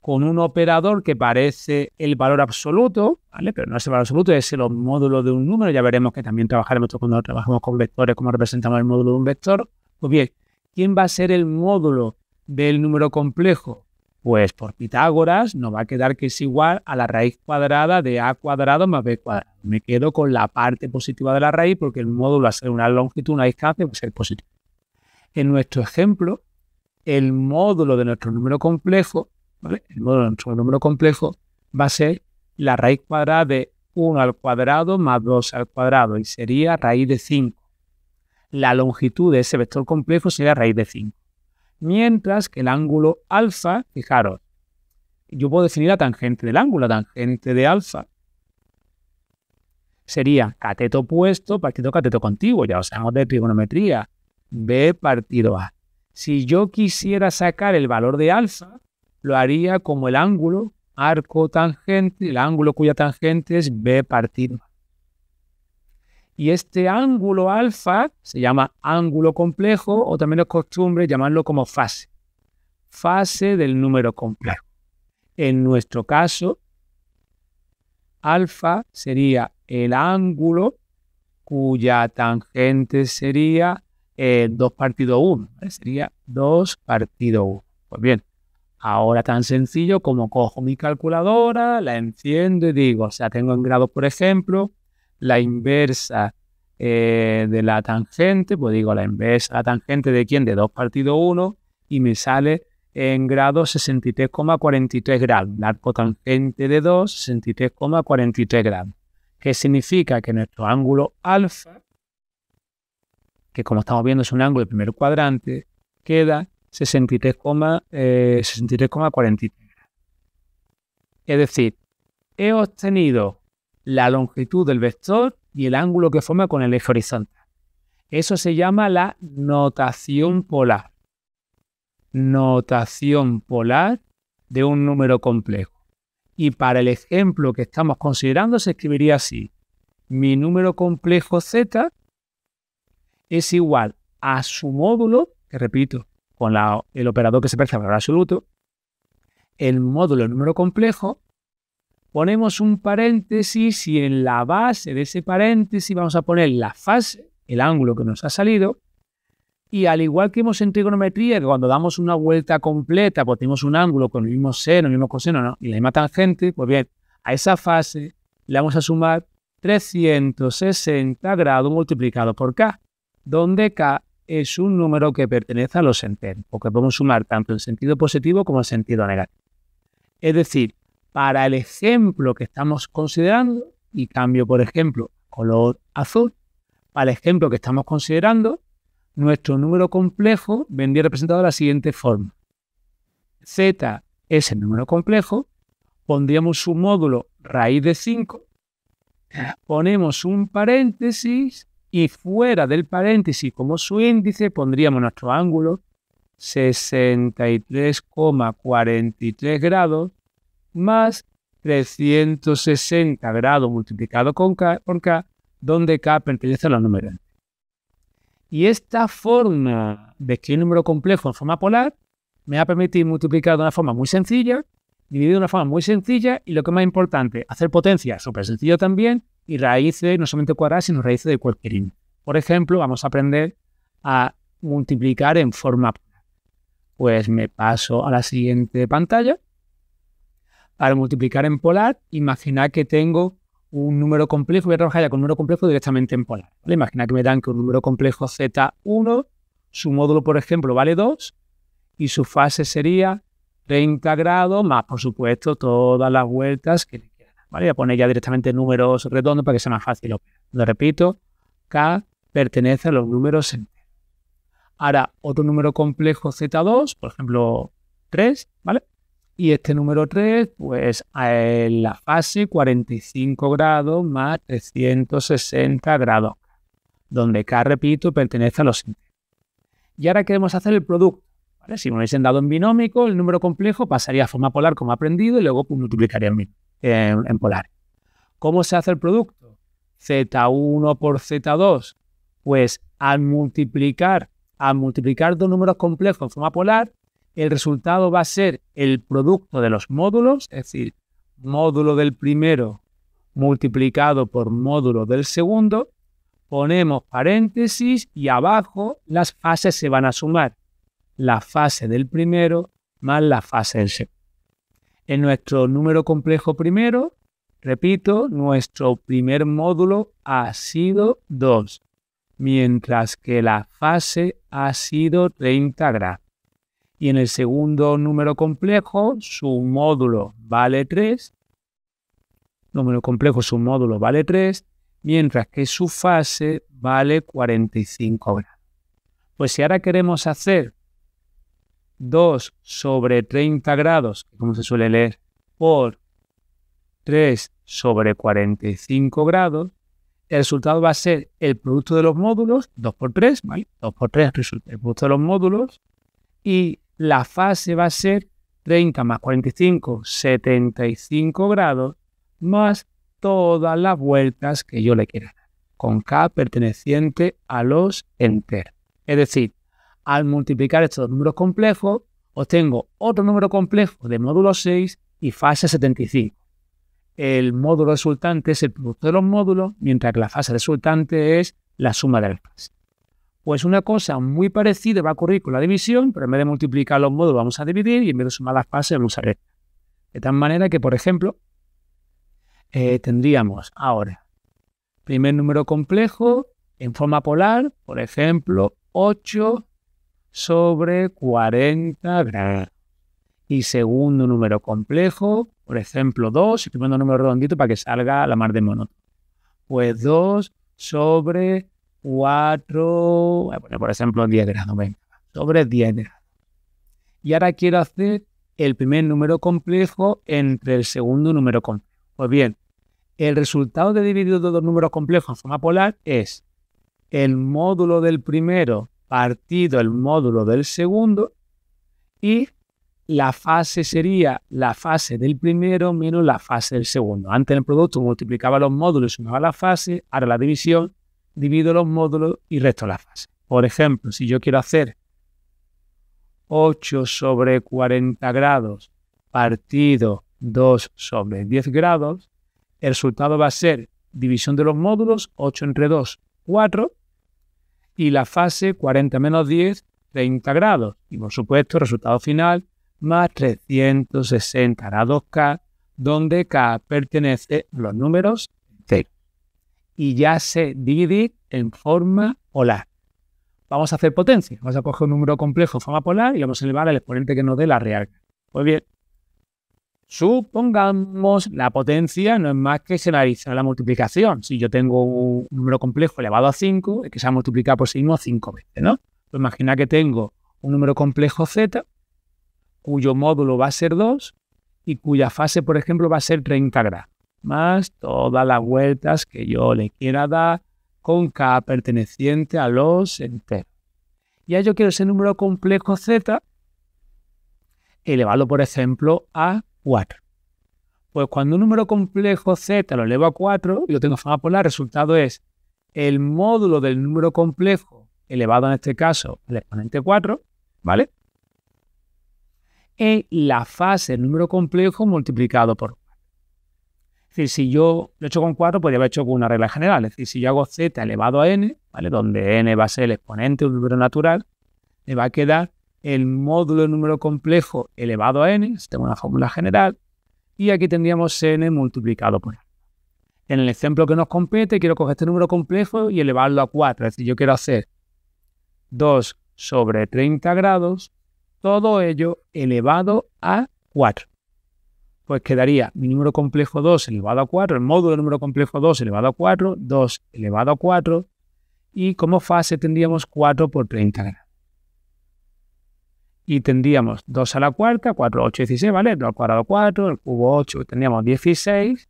con un operador que parece el valor absoluto, ¿vale? Pero no es el valor absoluto, es el módulo de un número. Ya veremos que también trabajaremos cuando trabajemos con vectores, cómo representamos el módulo de un vector. Pues bien, ¿quién va a ser el módulo del número complejo? Pues por Pitágoras nos va a quedar que es igual a la raíz cuadrada de a cuadrado más b cuadrado. Me quedo con la parte positiva de la raíz porque el módulo va a ser una longitud, una distancia, va a ser positivo. En nuestro ejemplo, el módulo de nuestro número complejo, ¿vale? El módulo de nuestro número complejo va a ser la raíz cuadrada de 1 al cuadrado más 2 al cuadrado y sería raíz de 5. La longitud de ese vector complejo sería raíz de 5. Mientras que el ángulo alfa, fijaros, yo puedo definir la tangente del ángulo. La tangente de alfa sería cateto opuesto partido cateto contiguo. Ya lo sabemos de trigonometría. B partido A. Si yo quisiera sacar el valor de alfa, lo haría como el ángulo arco tangente, el ángulo cuya tangente es B partido A. Y este ángulo alfa se llama ángulo complejo o también es costumbre llamarlo como fase. Fase del número complejo. En nuestro caso, alfa sería el ángulo cuya tangente sería 2 partido 1. ¿Vale? Sería 2 partido 1. Pues bien, ahora tan sencillo como cojo mi calculadora, la enciendo y digo, o sea, tengo en grados, por ejemplo, la inversa de la tangente, pues digo la inversa de la tangente de ¿quién? De 2 partido 1 y me sale en grados 63,43 grados. El arco tangente de 2, 63,43 grados. ¿Qué significa? Que nuestro ángulo alfa, que como estamos viendo es un ángulo del primer cuadrante, queda 63,43 grados. Es decir, he obtenido la longitud del vector y el ángulo que forma con el eje horizontal. Eso se llama la notación polar. Notación polar de un número complejo. Y para el ejemplo que estamos considerando se escribiría así. Mi número complejo z es igual a su módulo, que repito, con el operador que se parece al valor absoluto, el módulo del número complejo, ponemos un paréntesis y en la base de ese paréntesis vamos a poner la fase, el ángulo que nos ha salido, y al igual que hemos en trigonometría, que cuando damos una vuelta completa, pues tenemos un ángulo con el mismo seno, el mismo coseno, ¿no? Y la misma tangente, pues bien, a esa fase le vamos a sumar 360 grados multiplicado por k, donde k es un número que pertenece a los enteros, porque podemos sumar tanto en sentido positivo como en sentido negativo. Es decir, para el ejemplo que estamos considerando, y cambio por ejemplo color azul, Para el ejemplo que estamos considerando, nuestro número complejo vendría representado de la siguiente forma. Z es el número complejo, pondríamos su módulo raíz de 5, ponemos un paréntesis y fuera del paréntesis, como su índice, pondríamos nuestro ángulo 63,43 grados más 360 grados multiplicado por K, donde K pertenece a los números. Y esta forma de escribir número complejo en forma polar me va a permitir multiplicar de una forma muy sencilla, dividir de una forma muy sencilla y lo que es más importante, hacer potencia súper sencillo también y raíces no solamente cuadradas, sino raíces de cualquier índice. Por ejemplo, vamos a aprender a multiplicar en forma polar. Pues me paso a la siguiente pantalla. Para multiplicar en polar, imaginad que tengo un número complejo, voy a trabajar ya con un número complejo directamente en polar. ¿Vale? Imaginad que me dan que un número complejo Z1, su módulo, por ejemplo, vale 2 y su fase sería 30 grados más, por supuesto, todas las vueltas que le quieran. ¿Vale? Voy a poner ya directamente números redondos para que sea más fácil operar. Lo repito, K pertenece a los números enteros. Ahora, otro número complejo Z2, por ejemplo, 3, ¿vale? Y este número 3, pues en la fase 45 grados más 360 grados, donde K, repito, pertenece a los enteros. Y ahora queremos hacer el producto. ¿Vale? Si me hubiesen dado en binómico, el número complejo pasaría a forma polar como he aprendido y luego pues, multiplicaría en polar. ¿Cómo se hace el producto? Z1 por Z2, pues al multiplicar dos números complejos en forma polar, el resultado va a ser el producto de los módulos, es decir, módulo del primero multiplicado por módulo del segundo, ponemos paréntesis y abajo las fases se van a sumar. La fase del primero más la fase del segundo. En nuestro número complejo primero, repito, nuestro primer módulo ha sido 2, mientras que la fase ha sido 30 grados. Y en el segundo número complejo, su módulo vale 3. Número complejo, su módulo vale 3, mientras que su fase vale 45 grados. Pues si ahora queremos hacer 2 sobre 30 grados, como se suele leer, por 3 sobre 45 grados, el resultado va a ser el producto de los módulos, 2 por 3, ¿vale? 2 por 3 resulta el producto de los módulos, y la fase va a ser 30 más 45, 75 grados, más todas las vueltas que yo le quiera dar, con K perteneciente a los enteros. Es decir, al multiplicar estos dos números complejos, obtengo otro número complejo de módulo 6 y fase 75. El módulo resultante es el producto de los módulos, mientras que la fase resultante es la suma de las fases. Pues una cosa muy parecida va a ocurrir con la división, pero en vez de multiplicar los módulos vamos a dividir y en vez de sumar las fases vamos a restar. De tal manera que, por ejemplo, tendríamos ahora primer número complejo en forma polar, por ejemplo, 8 sobre 40 grados. Y segundo número complejo, por ejemplo, 2, y primer número redondito para que salga la mar de monótono. Pues 2 sobre 4, voy a poner por ejemplo 10 grados, venga, sobre 10 grados. Y ahora quiero hacer el primer número complejo entre el segundo número complejo. Pues bien, el resultado de dividir dos números complejos en forma polar es el módulo del primero partido el módulo del segundo y la fase sería la fase del primero menos la fase del segundo. Antes en el producto multiplicaba los módulos y sumaba la fase, ahora la división, divido los módulos y resto la fase. Por ejemplo, si yo quiero hacer 8 sobre 40 grados partido 2 sobre 10 grados, el resultado va a ser división de los módulos, 8 entre 2, 4, y la fase 40 menos 10, 30 grados. Y por supuesto, el resultado final, más 360 grados K, donde K pertenece a los números enteros. Y ya sé dividir en forma polar. Vamos a hacer potencia. Vamos a coger un número complejo en forma polar y vamos a elevar al exponente que nos dé la real. Pues bien, Supongamos la potencia no es más que generalizar la multiplicación. Si yo tengo un número complejo elevado a 5, es que se va a multiplicar por sí mismo 5 veces, ¿no? Pues imagina que tengo un número complejo z, cuyo módulo va a ser 2 y cuya fase, por ejemplo, va a ser 30 grados, más todas las vueltas que yo le quiera dar con k perteneciente a los enteros. Ya yo quiero ese número complejo z elevado, por ejemplo, a 4. Pues cuando un número complejo z lo elevo a 4 y lo tengo en forma polar, el resultado es el módulo del número complejo elevado, en este caso, al exponente 4, ¿vale? Y la fase del número complejo multiplicado por 4. Es decir, si yo lo he hecho con 4, podría haber hecho con una regla general. Es decir, si yo hago z elevado a n, ¿vale? Donde n va a ser el exponente de un número natural, me va a quedar el módulo del número complejo elevado a n, tengo una fórmula general, y aquí tendríamos n multiplicado por n. En el ejemplo que nos compete, quiero coger este número complejo y elevarlo a 4. Es decir, yo quiero hacer 2 sobre 30 grados, todo ello elevado a 4. Pues quedaría mi número complejo 2 elevado a 4, el módulo del número complejo 2 elevado a 4, 2 elevado a 4, y como fase tendríamos 4 por 30 grados. Y tendríamos 2 a la cuarta, 4, 8, 16, ¿vale? 2 al cuadrado 4, el cubo 8, tendríamos 16,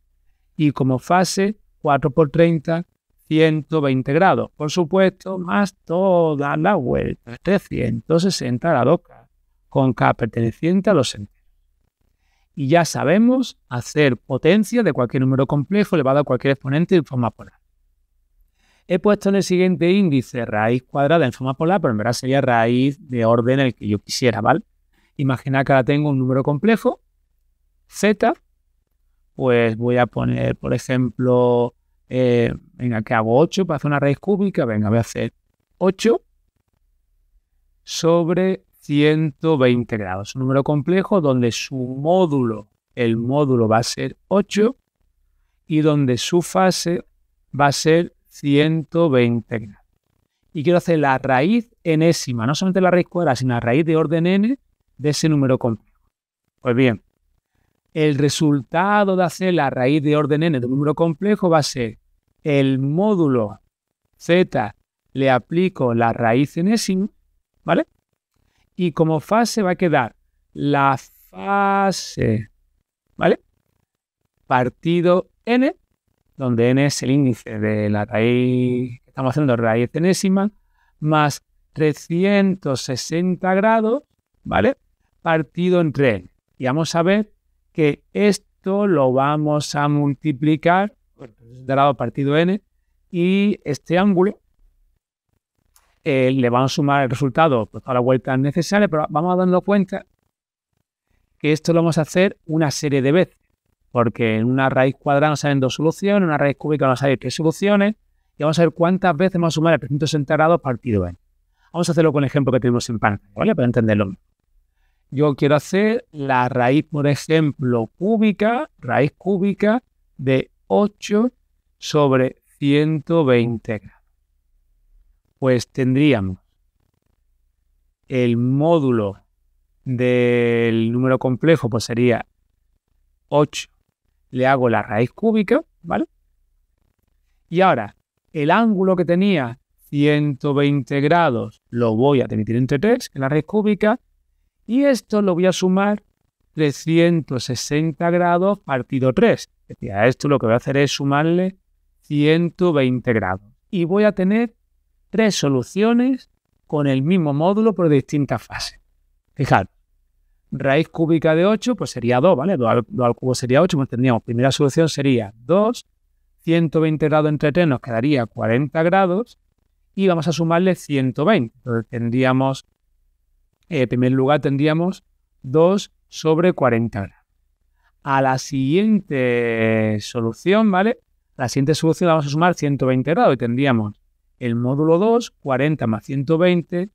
y como fase 4 por 30, 120 grados, por supuesto, más todas las vueltas, 360 grados con k perteneciente a los enteros. Y ya sabemos hacer potencia de cualquier número complejo elevado a cualquier exponente en forma polar. He puesto en el siguiente índice raíz cuadrada en forma polar, pero en verdad sería raíz de orden el que yo quisiera, ¿vale? Imaginad que ahora tengo un número complejo, z, pues voy a poner, por ejemplo, venga, que hago 8 para hacer una raíz cúbica, venga, voy a hacer 8 sobre 120 grados. Un número complejo donde su módulo, el módulo va a ser 8 y donde su fase va a ser 120 grados. Y quiero hacer la raíz enésima, no solamente la raíz cuadrada, sino la raíz de orden n de ese número complejo. Pues bien, el resultado de hacer la raíz de orden n de un número complejo va a ser el módulo z, le aplico la raíz enésima, ¿vale? Y como fase va a quedar la fase, ¿vale? Partido n, donde n es el índice de la raíz que estamos haciendo, raíz enésima, más 360 grados, ¿vale? Partido entre n. Y vamos a ver que esto lo vamos a multiplicar por 360 grados partido n, y este ángulo le vamos a sumar el resultado por todas las vueltas necesarias, pero vamos a darnos cuenta que esto lo vamos a hacer una serie de veces, porque en una raíz cuadrada nos salen 2 soluciones, en una raíz cúbica nos salen 3 soluciones, y vamos a ver cuántas veces vamos a sumar el 360 grados partido n. Vamos a hacerlo con el ejemplo que tenemos en pantalla, ¿vale? Para entenderlo. Yo quiero hacer la raíz, por ejemplo, cúbica, raíz cúbica de 8 sobre 120 grados. Pues tendríamos el módulo del número complejo, pues sería 8, le hago la raíz cúbica, ¿vale? Y ahora, el ángulo que tenía 120 grados lo voy a dividir entre 3, que es la raíz cúbica, y esto lo voy a sumar 360 grados partido 3. Es decir, a esto lo que voy a hacer es sumarle 120 grados. Y voy a tener 3 soluciones con el mismo módulo pero de distintas fases. Fijaros, raíz cúbica de 8 pues sería 2, ¿vale? 2 al cubo sería 8, pues tendríamos, primera solución sería 2, 120 grados entre 3 nos quedaría 40 grados y vamos a sumarle 120. Entonces tendríamos, en primer lugar tendríamos 2 sobre 40 grados. A la siguiente solución, ¿vale? La siguiente solución la vamos a sumar 120 grados y tendríamos el módulo 2, 40 más 120,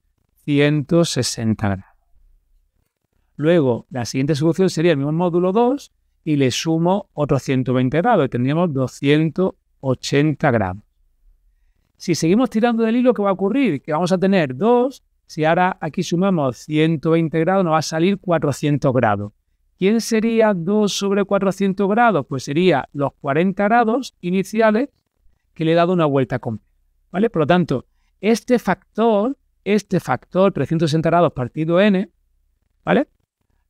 160 grados. Luego, la siguiente solución sería el mismo módulo 2 y le sumo otros 120 grados y tendríamos 280 grados. Si seguimos tirando del hilo, ¿qué va a ocurrir? Que vamos a tener 2, si ahora aquí sumamos 120 grados, nos va a salir 400 grados. ¿Quién sería 2 sobre 400 grados? Pues sería los 40 grados iniciales que le he dado una vuelta completa, ¿vale? Por lo tanto, este factor 360 grados partido n, ¿vale?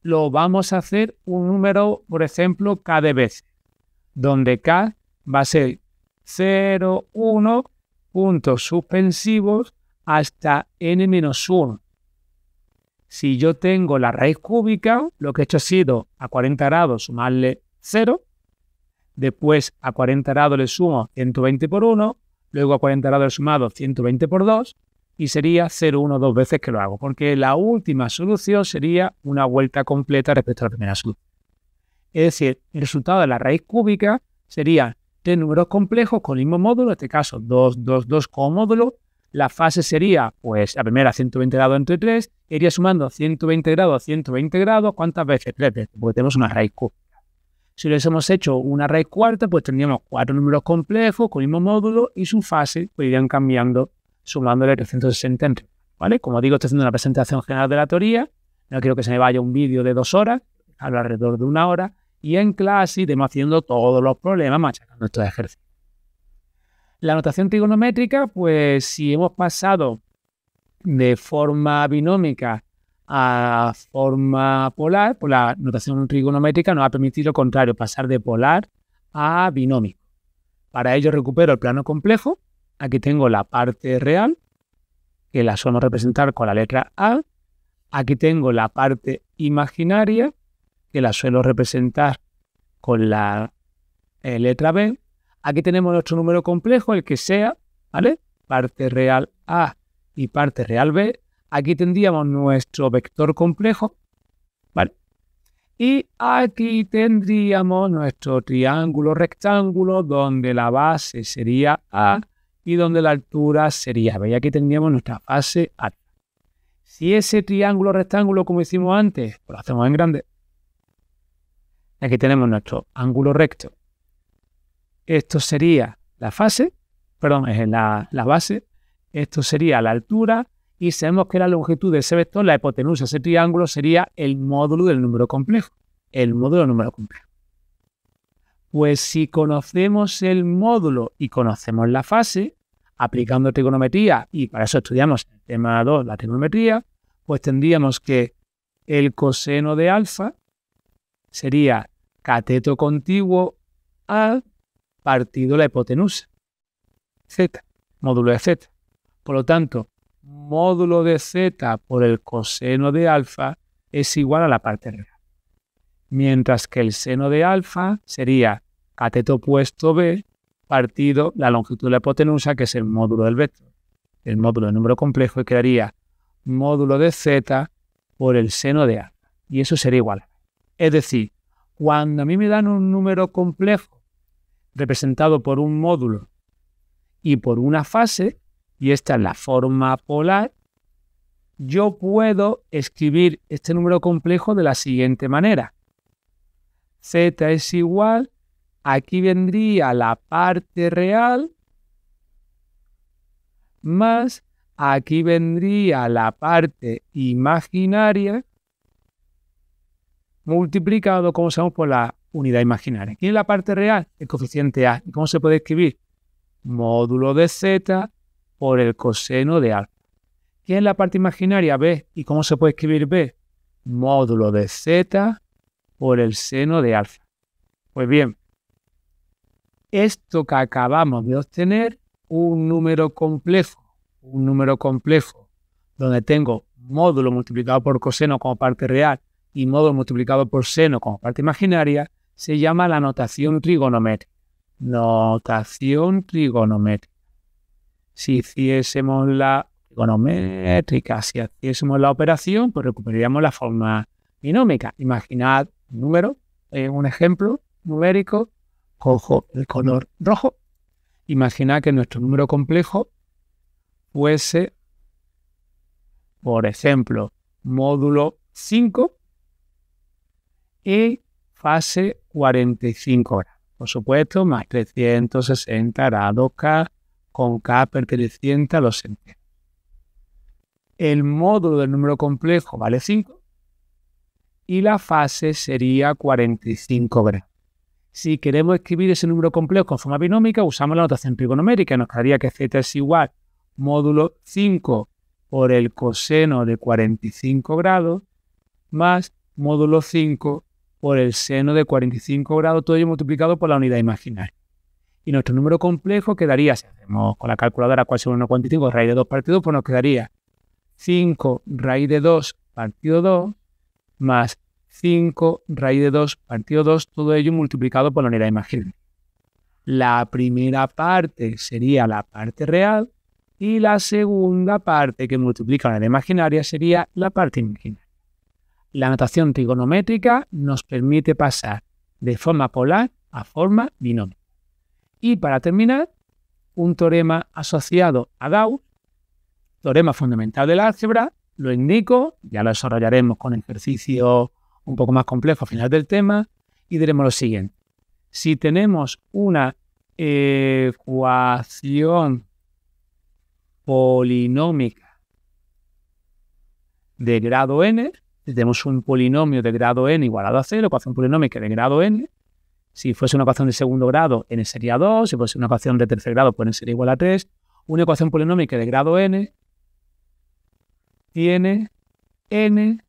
Lo vamos a hacer un número, por ejemplo, k de veces, donde k va a ser 0, 1, puntos suspensivos hasta n-1. Si yo tengo la raíz cúbica, lo que he hecho ha sido a 40 grados sumarle 0, después a 40 grados le sumo 120 por 1, luego a 40 grados le he sumado 120 por 2 y sería 0, 1, 2 veces que lo hago, porque la última solución sería una vuelta completa respecto a la primera solución. Es decir, el resultado de la raíz cúbica sería 3 números complejos con el mismo módulo, en este caso 2, 2, 2 como módulo. La fase sería, pues, la primera 120 grados entre 3, iría sumando 120 grados, 120 grados, ¿cuántas veces? 3 veces, porque tenemos una raíz cúbica. Si les hemos hecho una raíz cuarta, pues tendríamos 4 números complejos con el mismo módulo y su fase pues irían cambiando, sumándole 360 entre, ¿vale? Como digo, estoy haciendo una presentación general de la teoría, no quiero que se me vaya un vídeo de 2 horas, hablo alrededor de 1 hora, y en clase iremos haciendo todos los problemas machacando estos ejercicios. La notación trigonométrica, pues si hemos pasado de forma binómica a forma polar, pues la notación trigonométrica nos va a permitir lo contrario, pasar de polar a binómico. Para ello recupero el plano complejo. Aquí tengo la parte real, que la suelo representar con la letra A. Aquí tengo la parte imaginaria, que la suelo representar con la letra B. Aquí tenemos nuestro número complejo, el que sea, ¿vale? Parte real A y parte real B. Aquí tendríamos nuestro vector complejo, ¿vale? Y aquí tendríamos nuestro triángulo rectángulo, donde la base sería A y donde la altura sería B. Y aquí tendríamos nuestra fase A. Si ese triángulo rectángulo, como hicimos antes, pues lo hacemos en grande. Aquí tenemos nuestro ángulo recto. Esto sería la fase, perdón, es la base. Esto sería la altura y sabemos que la longitud de ese vector, la hipotenusa de ese triángulo, sería el módulo del número complejo. El módulo del número complejo. Pues si conocemos el módulo y conocemos la fase, aplicando trigonometría, y para eso estudiamos el tema 2, la trigonometría, pues tendríamos que el coseno de alfa sería cateto contiguo a partido la hipotenusa, z, módulo de z. Por lo tanto, módulo de z por el coseno de alfa es igual a la parte real. Mientras que el seno de alfa sería cateto opuesto b partido la longitud de la hipotenusa, que es el módulo del vector, el módulo del número complejo, y quedaría módulo de z por el seno de alfa. Y eso sería igual. Es decir, cuando a mí me dan un número complejo representado por un módulo y por una fase, y esta es la forma polar, yo puedo escribir este número complejo de la siguiente manera. Z es igual, aquí vendría la parte real, más aquí vendría la parte imaginaria, multiplicado, como sabemos, por la unidad imaginaria. ¿Quién es la parte real? El coeficiente A. ¿Y cómo se puede escribir? Módulo de z por el coseno de alfa. ¿Quién es la parte imaginaria? B. ¿Y cómo se puede escribir B? Módulo de z por el seno de alfa. Pues bien, esto que acabamos de obtener, un número complejo, donde tengo módulo multiplicado por coseno como parte real y módulo multiplicado por seno como parte imaginaria, se llama la notación trigonométrica. Notación trigonométrica. Si hiciésemos la trigonométrica, si hiciésemos la operación, pues recuperaríamos la forma binómica. Imaginad un número, un ejemplo numérico, cojo el color rojo. Imaginad que nuestro número complejo fuese, por ejemplo, módulo 5 y fase 45 grados. Por supuesto, más 360 grados K, con K perteneciente a los enteros. El módulo del número complejo vale 5 y la fase sería 45 grados. Si queremos escribir ese número complejo en forma binómica, usamos la notación trigonométrica. Nos quedaría que z es igual módulo 5 por el coseno de 45 grados más módulo 5 por el seno de 45 grados, todo ello multiplicado por la unidad imaginaria. Y nuestro número complejo quedaría, si hacemos con la calculadora cuál es 1,45 raíz de 2 partido 2, pues nos quedaría 5 raíz de 2 partido 2 más 5 raíz de 2 partido 2, todo ello multiplicado por la unidad imaginaria. La primera parte sería la parte real y la segunda parte que multiplica la unidad imaginaria sería la parte imaginaria. La notación trigonométrica nos permite pasar de forma polar a forma binómica. Y para terminar, un teorema asociado a Gauss, teorema fundamental del álgebra, lo indico, ya lo desarrollaremos con ejercicios un poco más complejos al final del tema, y diremos lo siguiente. Si tenemos una ecuación polinómica de grado n, si tenemos un polinomio de grado n igualado a 0, ecuación polinómica de grado n, si fuese una ecuación de segundo grado, n sería 2, si fuese una ecuación de tercer grado, pues n sería igual a 3. Una ecuación polinómica de grado n tiene n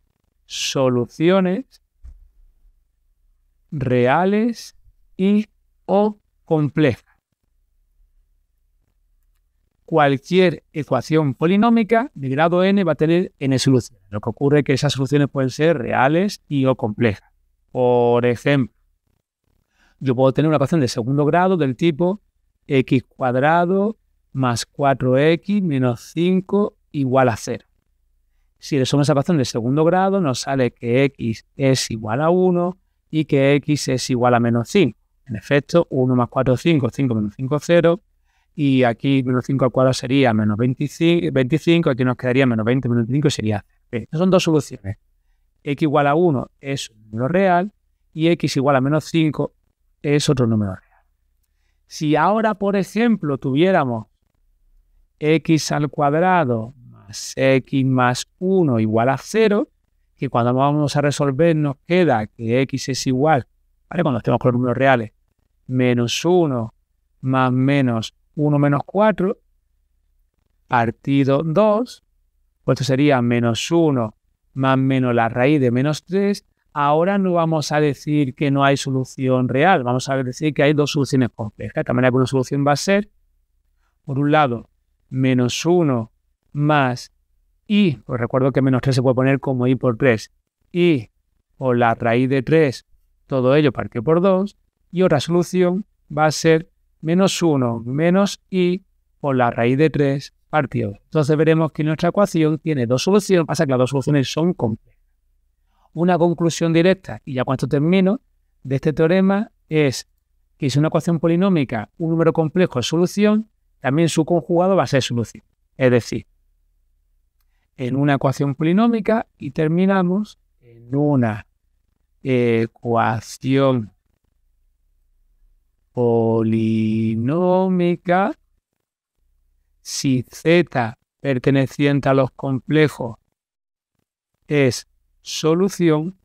soluciones reales y o complejas. Cualquier ecuación polinómica de grado n va a tener n soluciones. Lo que ocurre es que esas soluciones pueden ser reales y o complejas. Por ejemplo, yo puedo tener una ecuación de segundo grado del tipo x cuadrado más 4x menos 5 igual a 0. Si le sumo esa ecuación de segundo grado, nos sale que x es igual a 1 y que x es igual a menos 5. En efecto, 1 más 4 es 5, 5 menos 5 es 0. Y aquí menos 5 al cuadrado sería menos 25, aquí nos quedaría menos 20 menos 25 sería 0. Estas son dos soluciones. X igual a 1 es un número real y x igual a menos 5 es otro número real. Si ahora, por ejemplo, tuviéramos x al cuadrado más x más 1 igual a 0, que cuando vamos a resolver nos queda que x es igual, ¿vale? Cuando estemos con los números reales, menos 1 más menos 1 menos 4, partido 2, pues esto sería menos 1 más menos la raíz de menos 3. Ahora no vamos a decir que no hay solución real, vamos a decir que hay dos soluciones complejas. De esta manera que una solución va a ser, por un lado, menos 1 más y, pues recuerdo que menos 3 se puede poner como y por 3, y por la raíz de 3, todo ello partido por 2, y otra solución va a ser menos 1 menos y por la raíz de 3 partido 2. Entonces veremos que nuestra ecuación tiene dos soluciones, pasa que las dos soluciones son complejas. Una conclusión directa, y ya con esto termino, de este teorema es que si una ecuación polinómica, un número complejo es solución, también su conjugado va a ser solución. Es decir, en una ecuación polinómica y terminamos en una ecuación polinómica si z perteneciente a los complejos es solución,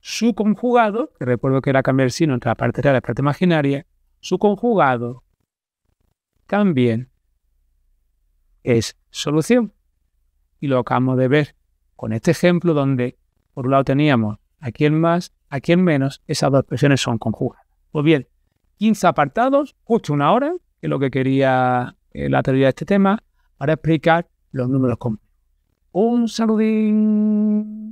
su conjugado, que recuerdo que era cambiar el signo entre la parte real y la parte imaginaria, su conjugado también es solución. Y lo acabamos de ver con este ejemplo donde por un lado teníamos aquí en más, aquí en menos, esas dos expresiones son conjugadas. Pues bien, 15 apartados, justo una hora, que es lo que quería la teoría de este tema, para explicar los números complejos. Un saludín.